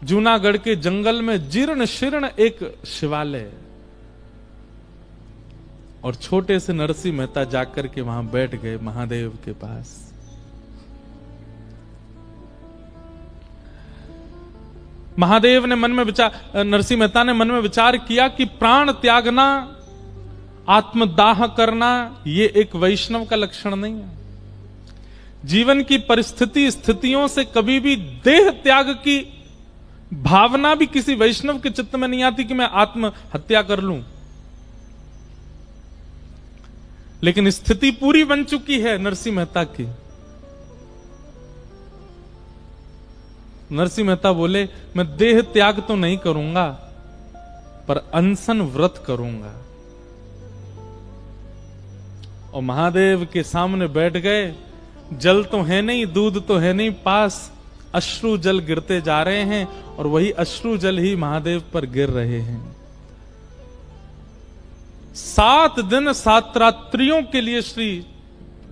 [SPEAKER 1] जूनागढ़ के जंगल में जीर्ण शीर्ण एक शिवालय, और छोटे से नरसिंह मेहता जाकर के वहां बैठ गए महादेव के पास। महादेव ने मन में विचार, नरसिंह मेहता ने मन में विचार किया कि प्राण त्यागना, आत्मदाह करना, ये एक वैष्णव का लक्षण नहीं है। जीवन की परिस्थिति स्थितियों से कभी भी देह त्याग की भावना भी किसी वैष्णव के चित्त में नहीं आती कि मैं आत्महत्या कर लूं। लेकिन स्थिति पूरी बन चुकी है नरसिंह मेहता की। नरसिंह मेहता बोले, मैं देह त्याग तो नहीं करूंगा, पर अनशन व्रत करूंगा। और महादेव के सामने बैठ गए। जल तो है नहीं, दूध तो है नहीं पास, अश्रु जल गिरते जा रहे हैं, और वही अश्रु जल ही महादेव पर गिर रहे हैं। 7 दिन 7 रात्रियों के लिए श्री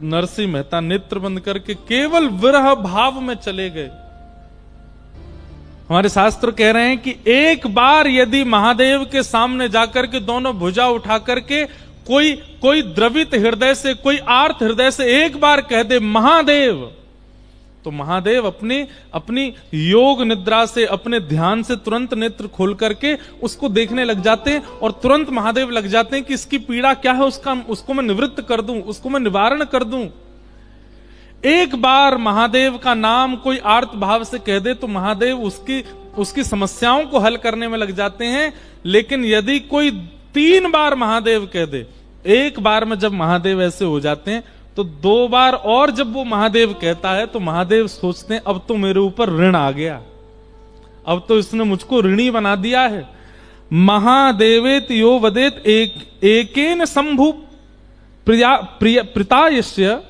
[SPEAKER 1] नरसिंह मेहता नेत्र बंद करके केवल विरह भाव में चले गए। हमारे शास्त्र कह रहे हैं कि एक बार यदि महादेव के सामने जाकर के दोनों भुजा उठा करके कोई द्रवित हृदय से, कोई आर्त हृदय से एक बार कह दे महादेव, तो महादेव अपनी योग निद्रा से, अपने ध्यान से तुरंत नेत्र खोल करके उसको देखने लग जाते हैं, और तुरंत महादेव लग जाते हैं कि इसकी पीड़ा क्या है, उसको मैं निवृत्त कर दूं, उसको मैं निवारण कर दूं। एक बार महादेव का नाम कोई आर्त भाव से कह दे तो महादेव उसकी समस्याओं को हल करने में लग जाते हैं। लेकिन यदि कोई 3 बार महादेव कह दे, एक बार में जब महादेव ऐसे हो जाते हैं, तो 2 बार और जब वो महादेव कहता है तो महादेव सोचते हैं अब तो मेरे ऊपर ऋण आ गया, अब तो इसने मुझको ऋणी बना दिया है। महादेवेत यो वदेत एकेन शंभु प्रितायस्य,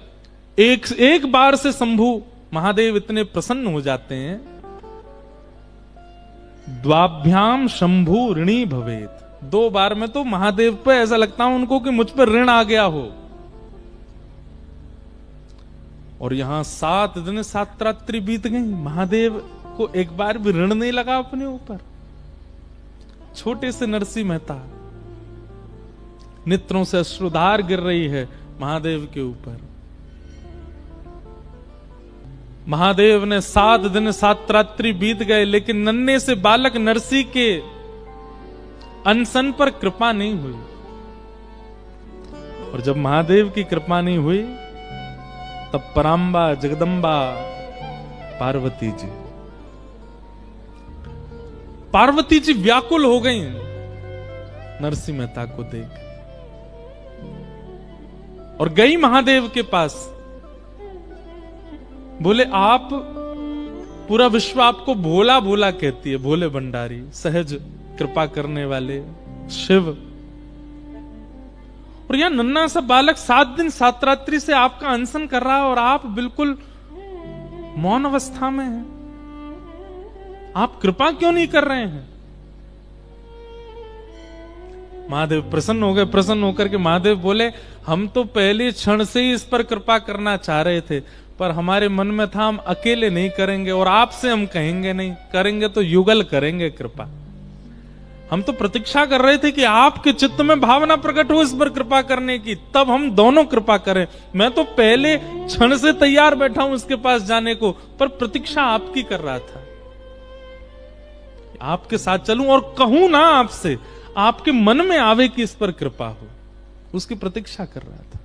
[SPEAKER 1] एक बार से शंभु महादेव इतने प्रसन्न हो जाते हैं। द्वाभ्याम शंभु ऋणी भवेत, 2 बार में तो महादेव पे ऐसा लगता है उनको कि मुझ पर ऋण आ गया हो। और यहां 7 दिन 7 रात्रि बीत गई, महादेव को एक बार भी ऋण नहीं लगा अपने ऊपर। छोटे से नरसिंह मेहता, नेत्रों से अश्रुधार गिर रही है महादेव के ऊपर। महादेव ने 7 दिन 7 रात्रि बीत गए, लेकिन नन्हे से बालक नरसिंह के अनशन पर कृपा नहीं हुई। और जब महादेव की कृपा नहीं हुई, तब पराम्बा जगदम्बा पार्वती जी व्याकुल हो गई नरसिंह मेहता को देख, और गई महादेव के पास। बोले, आप, पूरा विश्व आपको भोला भोला कहती है, भोले भंडारी, सहज कृपा करने वाले शिव। और यह नन्हा सा बालक 7 दिन 7 रात्रि से आपका अनशन कर रहा है, और आप बिल्कुल मौन अवस्था में हैं। आप कृपा क्यों नहीं कर रहे हैं? महादेव प्रसन्न हो गए। प्रसन्न होकर के महादेव बोले, हम तो पहले क्षण से ही इस पर कृपा करना चाह रहे थे, पर हमारे मन में था हम अकेले नहीं करेंगे, और आपसे हम कहेंगे नहीं, करेंगे तो युगल करेंगे कृपा। हम तो प्रतीक्षा कर रहे थे कि आपके चित्त में भावना प्रकट हो इस पर कृपा करने की, तब हम दोनों कृपा करें। मैं तो पहले क्षण से तैयार बैठा हूं उसके पास जाने को, पर प्रतीक्षा आपकी कर रहा था, आपके साथ चलूं और कहूं ना आपसे, आपके मन में आवे कि इस पर कृपा हो, उसकी प्रतीक्षा कर रहा था।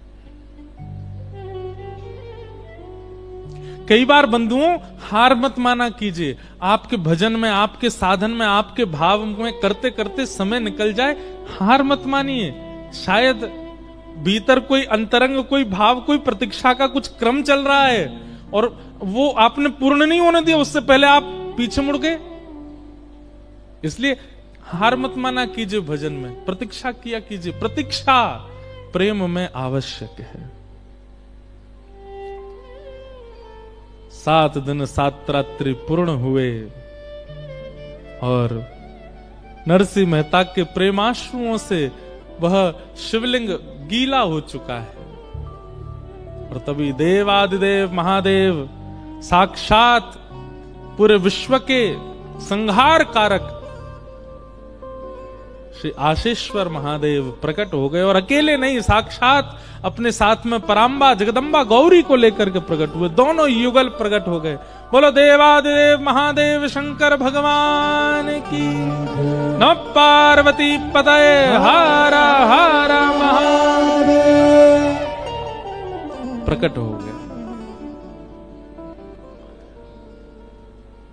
[SPEAKER 1] कई बार बंधुओं, हार मत माना कीजिए। आपके भजन में, आपके साधन में, आपके भाव में करते करते समय निकल जाए, हार मत मानिए। शायद भीतर कोई अंतरंग, कोई भाव, कोई प्रतीक्षा का कुछ क्रम चल रहा है और वो आपने पूर्ण नहीं होने दिया, उससे पहले आप पीछे मुड़ गए। इसलिए हार मत माना कीजिए भजन में, प्रतीक्षा किया कीजिए। प्रतीक्षा प्रेम में आवश्यक है। 7 दिन 7 रात्रि पूर्ण हुए और नरसिंह मेहता के प्रेमाश्रुओं से वह शिवलिंग गीला हो चुका है। और तभी देवादिदेव महादेव साक्षात पूरे विश्व के संहार कारक श्री आशीश्वर महादेव प्रकट हो गए। और अकेले नहीं, साक्षात अपने साथ में पराम्बा जगदम्बा गौरी को लेकर के प्रकट हुए। दोनों युगल प्रकट हो गए। बोलो देवादेव महादेव शंकर भगवान की। नमः पार्वती पतये हर हर महादेव। प्रकट हो गए।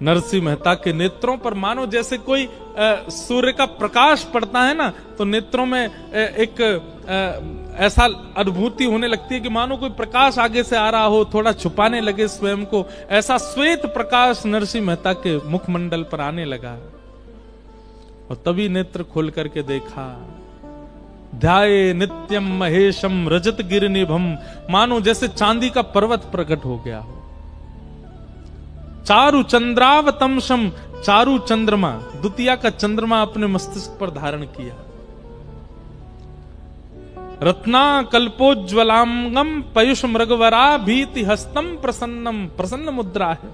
[SPEAKER 1] नरसिंह मेहता के नेत्रों पर मानो जैसे कोई सूर्य का प्रकाश पड़ता है ना, तो नेत्रों में एक ऐसा अनुभूति होने लगती है कि मानो कोई प्रकाश आगे से आ रहा हो, थोड़ा छुपाने लगे स्वयं को। ऐसा श्वेत प्रकाश नरसिंह मेहता के मुखमंडल पर आने लगा। और तभी नेत्र खोल करके देखा, ध्याये नित्यम महेशम रजत गिरिनिभम, मानो जैसे चांदी का पर्वत प्रकट हो गया हो। चारु चंद्रावतमशम, चारु चंद्रमा, द्वितीया का चंद्रमा अपने मस्तिष्क पर धारण किया। रत्ना कल्पोज्वलांगम पयुष मृगवरा भीति हस्तम प्रसन्नम, प्रसन्न मुद्रा है।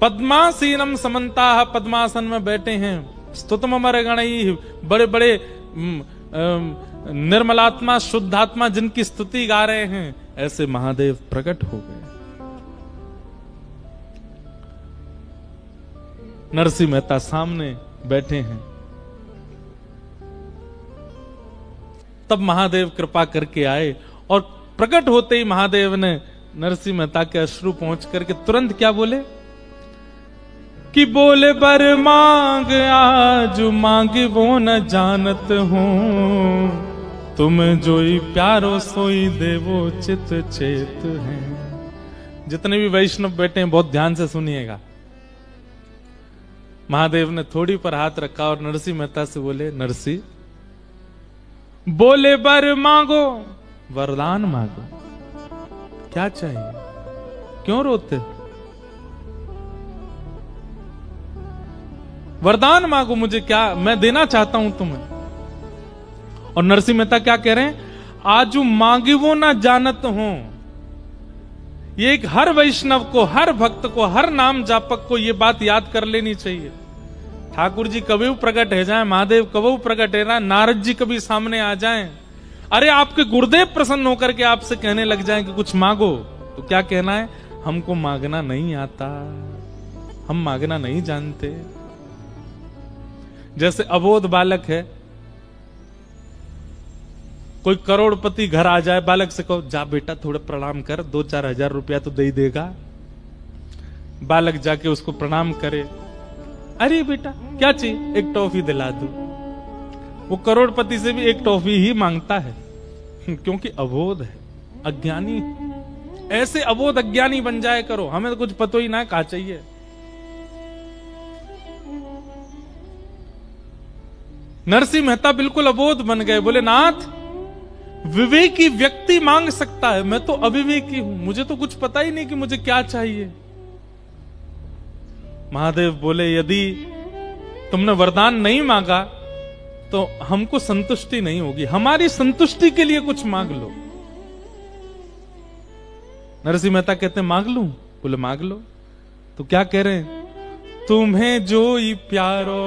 [SPEAKER 1] पद्मासीनम समन्ता, पद्मासन में बैठे हैं। स्तुतम अमर गणई, बड़े बड़े निर्मलात्मा शुद्धात्मा जिनकी स्तुति गा रहे हैं, ऐसे महादेव प्रकट हो गए। नरसिंह मेहता सामने बैठे हैं। तब महादेव कृपा करके आए और प्रकट होते ही महादेव ने नरसिंह मेहता के अश्रु पहुंच करके तुरंत क्या बोले कि बोले बर मांग आज मांग वो न जानत हूं, तुम जोई प्यारो सोई देवो चित चेत है। जितने भी वैष्णव बैठे हैं बहुत ध्यान से सुनिएगा। महादेव ने थोड़ी पर हाथ रखा और नरसिंह मेहता से बोले, नरसिंह बोले बर मांगो, वरदान मांगो, क्या चाहिए, क्यों रोते, वरदान मांगो मुझे, क्या मैं देना चाहता हूं तुम्हें। और नरसिंह मेहता क्या कह रहे हैं, आजू मांगी वो ना जानत हो। ये एक हर वैष्णव को, हर भक्त को, हर नाम जापक को ये बात याद कर लेनी चाहिए। ठाकुर जी कभी प्रकट है जाए, महादेव कभी प्रकट है, नारद जी कभी सामने आ जाएं, अरे आपके गुरुदेव प्रसन्न होकर के आपसे कहने लग जाएं कि कुछ मांगो, तो क्या कहना है, हमको मांगना नहीं आता, हम मांगना नहीं जानते। जैसे अबोध बालक है, कोई करोड़पति घर आ जाए, बालक से कहो जा बेटा थोड़ा प्रणाम कर, 2-4 हजार रुपया तो दे देगा। बालक जाके उसको प्रणाम करे, अरे बेटा क्या चाहिए, एक टॉफी दिला दो। वो करोड़पति से भी एक टॉफी ही मांगता है, क्योंकि अबोध है, अज्ञानी है। ऐसे अबोध अज्ञानी बन जाए करो, हमें तो कुछ पता ही ना क्या चाहिए। नरसिंह मेहता बिल्कुल अबोध बन गए। बोले नाथ, विवेकी व्यक्ति मांग सकता है, मैं तो अविवेकी हूं, मुझे तो कुछ पता ही नहीं कि मुझे क्या चाहिए। महादेव बोले यदि तुमने वरदान नहीं मांगा तो हमको संतुष्टि नहीं होगी, हमारी संतुष्टि के लिए कुछ मांग लो। नरसिंह मेहता कहते हैं मांग लूं? बोले मांग लो। तो क्या कह रहे हैं, तुम्हें जो ही प्यारो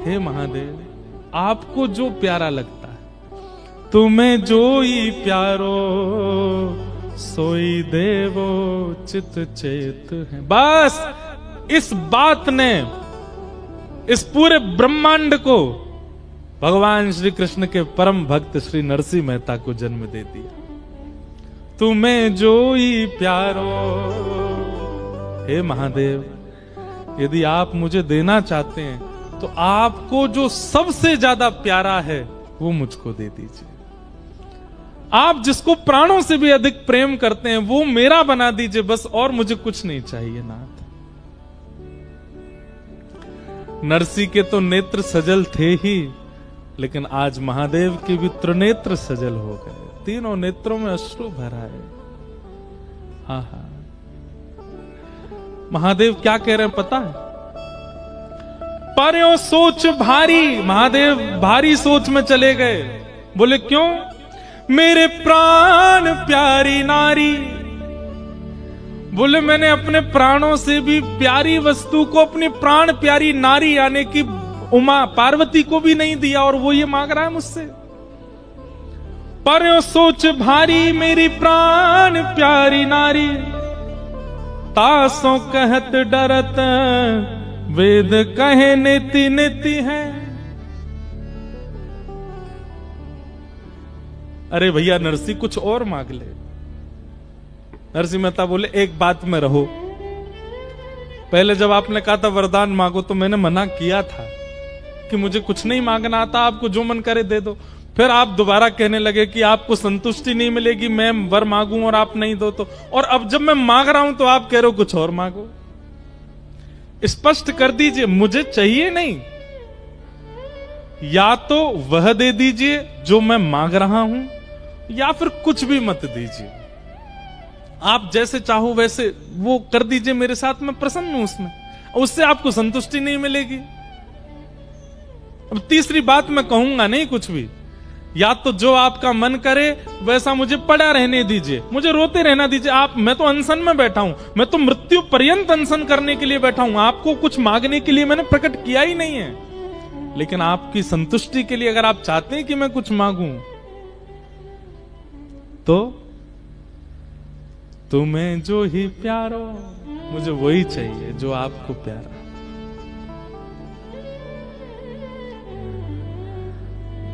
[SPEAKER 1] हे महादेव, आपको जो प्यारा लगता है, तुम्हें जो ही प्यारो सोई देवो चित चेत है। बस इस बात ने इस पूरे ब्रह्मांड को भगवान श्री कृष्ण के परम भक्त श्री नरसिंह मेहता को जन्म दे दिया। तुम्हें जो ही प्यारो, हे महादेव, यदि आप मुझे देना चाहते हैं तो आपको जो सबसे ज्यादा प्यारा है वो मुझको दे दीजिए। आप जिसको प्राणों से भी अधिक प्रेम करते हैं वो मेरा बना दीजिए, बस, और मुझे कुछ नहीं चाहिए नाथ। नरसी के तो नेत्र सजल थे ही, लेकिन आज महादेव के भी त्रिनेत्र सजल हो गए। तीनों नेत्रों में अश्रु भरा है। हाँ हाँ, महादेव क्या कह रहे हैं पता है? पर यो सोच भारी, महादेव भारी सोच में चले गए। बोले क्यों? मेरे प्राण प्यारी नारी, बोले मैंने अपने प्राणों से भी प्यारी वस्तु को अपनी प्राण प्यारी नारी यानी कि उमा पार्वती को भी नहीं दिया, और वो ये मांग रहा है मुझसे। पर यो सोच भारी मेरी प्राण प्यारी नारी, तासों कहत डरत वेद कहे नीति नीति है। अरे भैया नरसी कुछ और मांग ले। नरसिंह मेहता बोले एक बात में रहो। पहले जब आपने कहा था वरदान मांगो तो मैंने मना किया था कि मुझे कुछ नहीं मांगना आता, आपको जो मन करे दे दो। फिर आप दोबारा कहने लगे कि आपको संतुष्टि नहीं मिलेगी मैं वर मांगूं और आप नहीं दो तो, और अब जब मैं मांग रहा हूं तो आप कह रहे हो कुछ और मांगो। स्पष्ट कर दीजिए, मुझे चाहिए नहीं, या तो वह दे दीजिए जो मैं मांग रहा हूं, या फिर कुछ भी मत दीजिए। आप जैसे चाहो वैसे वो कर दीजिए मेरे साथ, मैं प्रसन्न हूं उसमें। उससे आपको संतुष्टि नहीं मिलेगी। अब तीसरी बात मैं कहूंगा नहीं कुछ भी, या तो जो आपका मन करे वैसा मुझे पड़ा रहने दीजिए, मुझे रोते रहना दीजिए। आप, मैं तो अनशन में बैठा हूं, मैं तो मृत्यु पर्यंत अनशन करने के लिए बैठा हूं। आपको कुछ मांगने के लिए मैंने प्रकट किया ही नहीं है। लेकिन आपकी संतुष्टि के लिए अगर आप चाहते हैं कि मैं कुछ मांगूं तो तुम्हें जो ही प्यारो, मुझे वही चाहिए जो आपको प्यारा।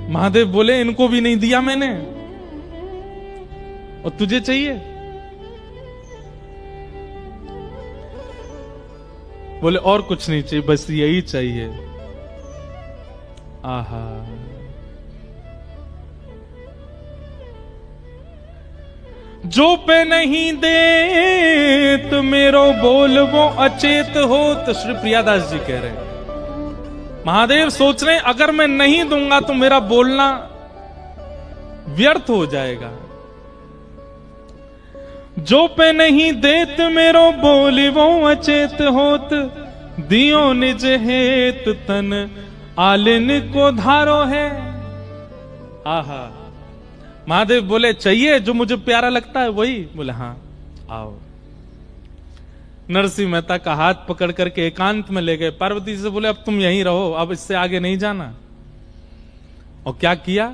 [SPEAKER 1] महादेव बोले इनको भी नहीं दिया मैंने, और तुझे चाहिए? बोले और कुछ नहीं चाहिए, बस यही चाहिए। आहा, जो पे नहीं दे तो मेरो बोल वो अचेत हो। तो श्री प्रियादास जी कह रहे हैं, महादेव सोच रहे हैं अगर मैं नहीं दूंगा तो मेरा बोलना व्यर्थ हो जाएगा। जो पे नहीं देत मेरो बोली वो अचेत होत, दियो निज हेत तन आलिन को धारो है। आहा, महादेव बोले चाहिए जो मुझे प्यारा लगता है वही? बोले हाँ आओ। नरसिंह मेहता का हाथ पकड़ करके एकांत में ले गए। पार्वती से बोले अब तुम यहीं रहो, अब इससे आगे नहीं जाना। और क्या किया?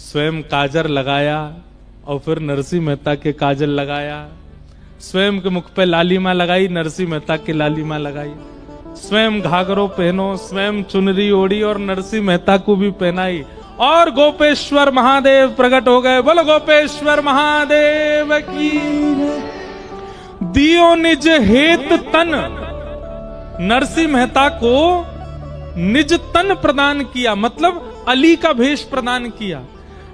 [SPEAKER 1] स्वयं काजर लगाया और फिर नरसिंह मेहता के काजल लगाया। स्वयं के मुख पे लालिमा लगाई, नरसिंह मेहता के लालिमा लगाई। स्वयं घाघरो पहनो, स्वयं चुनरी ओढ़ी और नरसिंह मेहता को भी पहनाई। और गोपेश्वर महादेव प्रकट हो गए। बोलो गोपेश्वर महादेव की। दियो निज हेत तन, नरसिंह मेहता को निज तन प्रदान किया, मतलब अली का भेष प्रदान किया।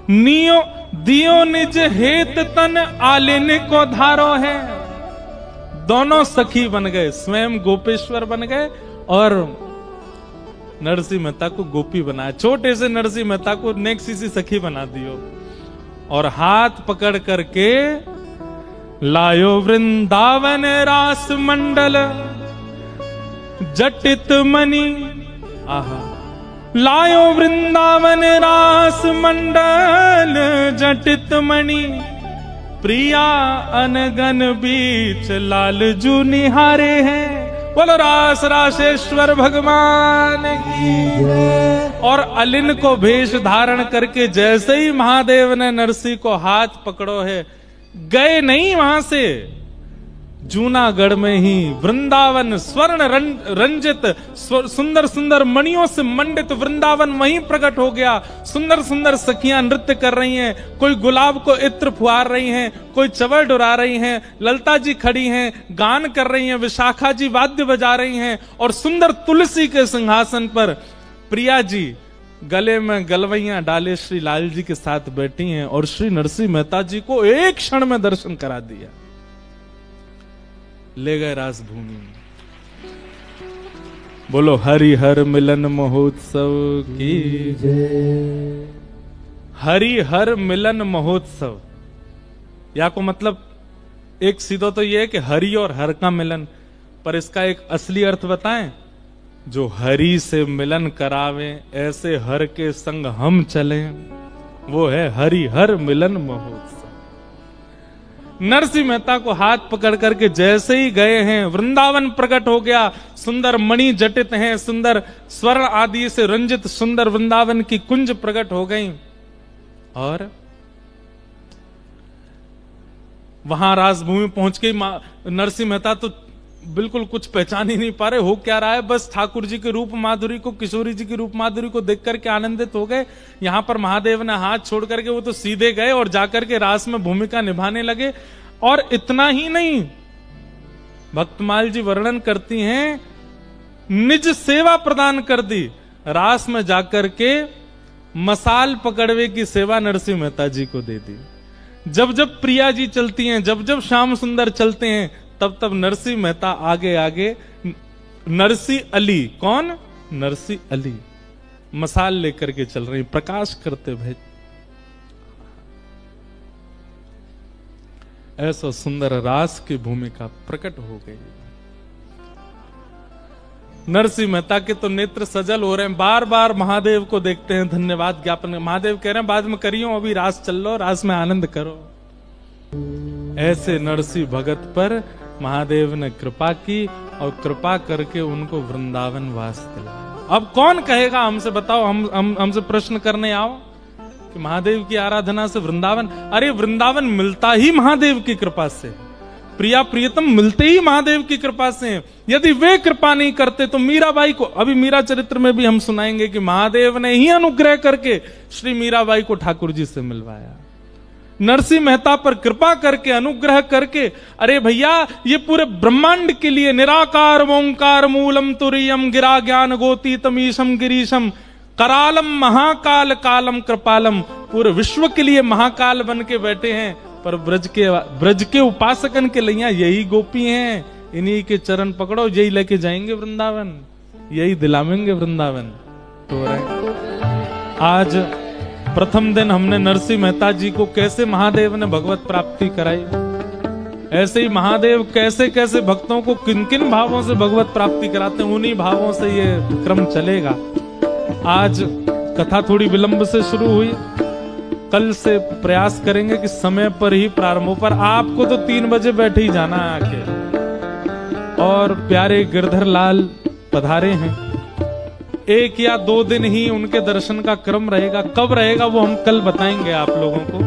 [SPEAKER 1] दियो निज हेत तन आलिन को धारो है। दोनों सखी बन गए, स्वयं गोपेश्वर बन गए और नरसिंह मेहता को गोपी बनाया। छोटे से नरसिंह मेहता को नेक्सी सी सखी बना दियो और हाथ पकड़ करके लायो वृंदावन रास मंडल जटित मणि। आहा, लायो वृंदावन रास मंडल जटित मणि, प्रिया अनगन बीच लाल जू निहारे हैं। बोलो रास राशेश्वर भगवान की। और अलिन को भेष धारण करके जैसे ही महादेव ने नरसिंह को हाथ पकड़ो है, गए नहीं वहां से, जूनागढ़ में ही वृंदावन स्वर्ण रंजित सुंदर सुंदर मणियों से मंडित वृंदावन वहीं प्रकट हो गया। सुंदर सुंदर सखियां नृत्य कर रही हैं, कोई गुलाब को इत्र फुहार रही हैं, कोई चवर डुरा रही हैं, ललता जी खड़ी हैं, गान कर रही हैं, विशाखा जी वाद्य बजा रही हैं, और सुंदर तुलसी के सिंहासन पर प्रिया जी गले में गलवैयां डाले श्री लाल जी के साथ बैठी हैं, और श्री नरसिंह मेहता जी को एक क्षण में दर्शन करा दिया, ले गए राजभूमि में। बोलो हरिहर मिलन महोत्सव की जय। हरिहर मिलन महोत्सव, या को मतलब एक सीधो तो ये है कि हरि और हर का मिलन, पर इसका एक असली अर्थ बताएं, जो हरि से मिलन करावे ऐसे हर के संग हम चलें, वो है हरिहर मिलन महोत्सव। नरसिंह मेहता को हाथ पकड़ करके जैसे ही गए हैं, वृंदावन प्रकट हो गया, सुंदर मणि जटित हैं, सुंदर स्वर्ण आदि से रंजित सुंदर वृंदावन की कुंज प्रकट हो गई। और वहां राजभूमि पहुंच गई। नरसिंह मेहता तो बिल्कुल कुछ पहचान ही नहीं पा रहे, हो क्या रहा है, बस ठाकुर जी के रूप माधुरी को, किशोरी जी की रूप माधुरी को देख करके आनंदित हो गए। यहां पर महादेव ने हाथ छोड़ करके वो तो सीधे गए और जाकर के रास में भूमिका निभाने लगे। और इतना ही नहीं, भक्तमाल जी वर्णन करती हैं, निज सेवा प्रदान कर दी। रास में जाकर के मसाल पकड़वे की सेवा नरसिंह मेहता जी को दे दी। जब जब प्रिया जी चलती हैं, जब जब श्याम सुंदर चलते हैं, तब तब नरसिंह मेहता आगे आगे, नरसिंह अली, कौन, नरसिंह अली मसाल लेकर के चल रही, प्रकाश करते भय। ऐसा सुंदर रास की भूमिका प्रकट हो गई। नरसिंह मेहता के तो नेत्र सजल हो रहे हैं, बार बार महादेव को देखते हैं, धन्यवाद ज्ञापन। महादेव कह रहे हैं बाद में करियो, अभी रास चल लो, रास में आनंद करो। ऐसे नरसिंह भगत पर महादेव ने कृपा की और कृपा करके उनको वृंदावन वास दिलाया। अब कौन कहेगा हमसे, बताओ, हमसे प्रश्न करने आओ कि महादेव की आराधना से वृंदावन, अरे वृंदावन मिलता ही महादेव की कृपा से, प्रिया प्रियतम मिलते ही महादेव की कृपा से। यदि वे कृपा नहीं करते तो मीराबाई को, अभी मीरा चरित्र में भी हम सुनाएंगे कि महादेव ने ही अनुग्रह करके श्री मीराबाई को ठाकुर जी से मिलवाया। नरसिंह मेहता पर कृपा करके, अनुग्रह करके, अरे भैया ये पूरे ब्रह्मांड के लिए निराकार ओंकार मूलम तुरीयम गिरा ज्ञान गोती तमीशम गिरीशम करालम महाकाल कालम कृपालम, पूरे विश्व के लिए महाकाल बन के बैठे हैं। पर ब्रज के उपासकन के लिए यही गोपी हैं, इन्हीं के चरण पकड़ो, यही लेके जाएंगे वृंदावन, यही दिलावेंगे वृंदावन। तो आज प्रथम दिन हमने नरसिंह मेहता जी को कैसे महादेव ने भगवत प्राप्ति कराई, ऐसे ही महादेव कैसे कैसे भक्तों को किन किन भावों से भगवत प्राप्ति कराते हैं, उन्हीं भावों से ये क्रम चलेगा। आज कथा थोड़ी विलंब से शुरू हुई, कल से प्रयास करेंगे कि समय पर ही प्रारंभ हो, पर आपको तो 3 बजे बैठे ही जाना है आके। और प्यारे गिरधर लाल पधारे हैं, 1 या 2 दिन ही उनके दर्शन का क्रम रहेगा, कब रहेगा वो हम कल बताएंगे आप लोगों को।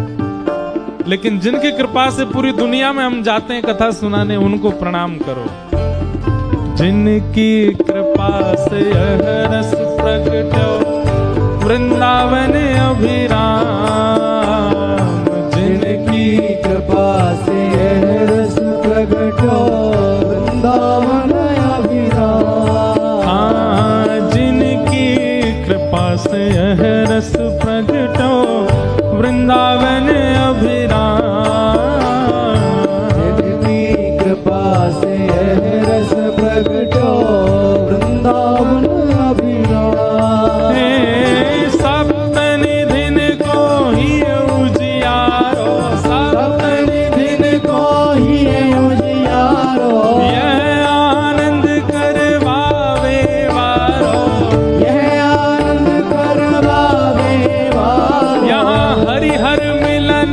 [SPEAKER 1] लेकिन जिनकी कृपा से पूरी दुनिया में हम जाते हैं कथा सुनाने, उनको प्रणाम करो। जिनकी कृपा से रस प्रगटो वृंदावन अभिराम, जिनकी कृपा से रस प्रगटो वृंदावन अभिराम। हाँ, जिनकी कृपा से रस प्रगटो वृंदावन अभिराम, जिनकी कृपा से रस प्रगटो वृंदावन अभिराम। सप्तनिधिन को ही उजियारो, सप्तनिधिन को ही उजियारो, यह आनंद करवावे वारो, यह आनंद करवावे वारो। यहाँ हरिहर मिलन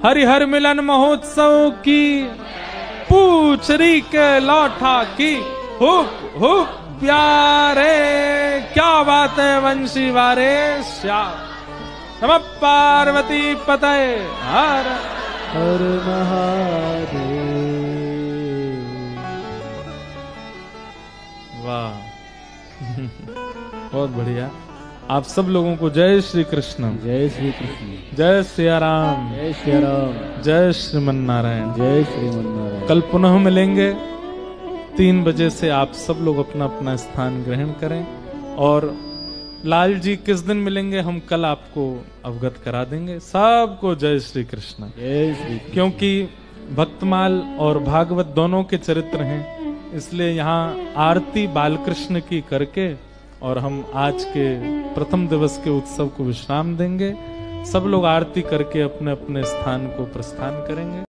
[SPEAKER 1] हरिहर मिलन महोत्सव की पूछरी के लौठा की हुक हुक प्यारे, क्या बात है वंशी वारे श्याम। नमः पार्वती पतये हर
[SPEAKER 2] हर महादेव।
[SPEAKER 1] वाह बहुत बढ़िया। आप सब लोगों को जय श्री कृष्ण,
[SPEAKER 2] जय श्री कृष्ण,
[SPEAKER 1] जय सिया राम,
[SPEAKER 2] जय श्री राम,
[SPEAKER 1] जय श्रीमन नारायण,
[SPEAKER 2] जय श्रीमन नारायण।
[SPEAKER 1] कल पुनः मिलेंगे 3 बजे से। आप सब लोग अपना अपना स्थान ग्रहण करें। और लाल जी किस दिन मिलेंगे हम कल आपको अवगत करा देंगे। सबको जय श्री कृष्ण,
[SPEAKER 2] जय श्री कृष्ण।
[SPEAKER 1] क्योंकि भक्तमाल और भागवत दोनों के चरित्र हैं, इसलिए यहाँ आरती बालकृष्ण की करके और हम आज के प्रथम दिवस के उत्सव को विश्राम देंगे। सब लोग आरती करके अपने अपने स्थान को प्रस्थान करेंगे।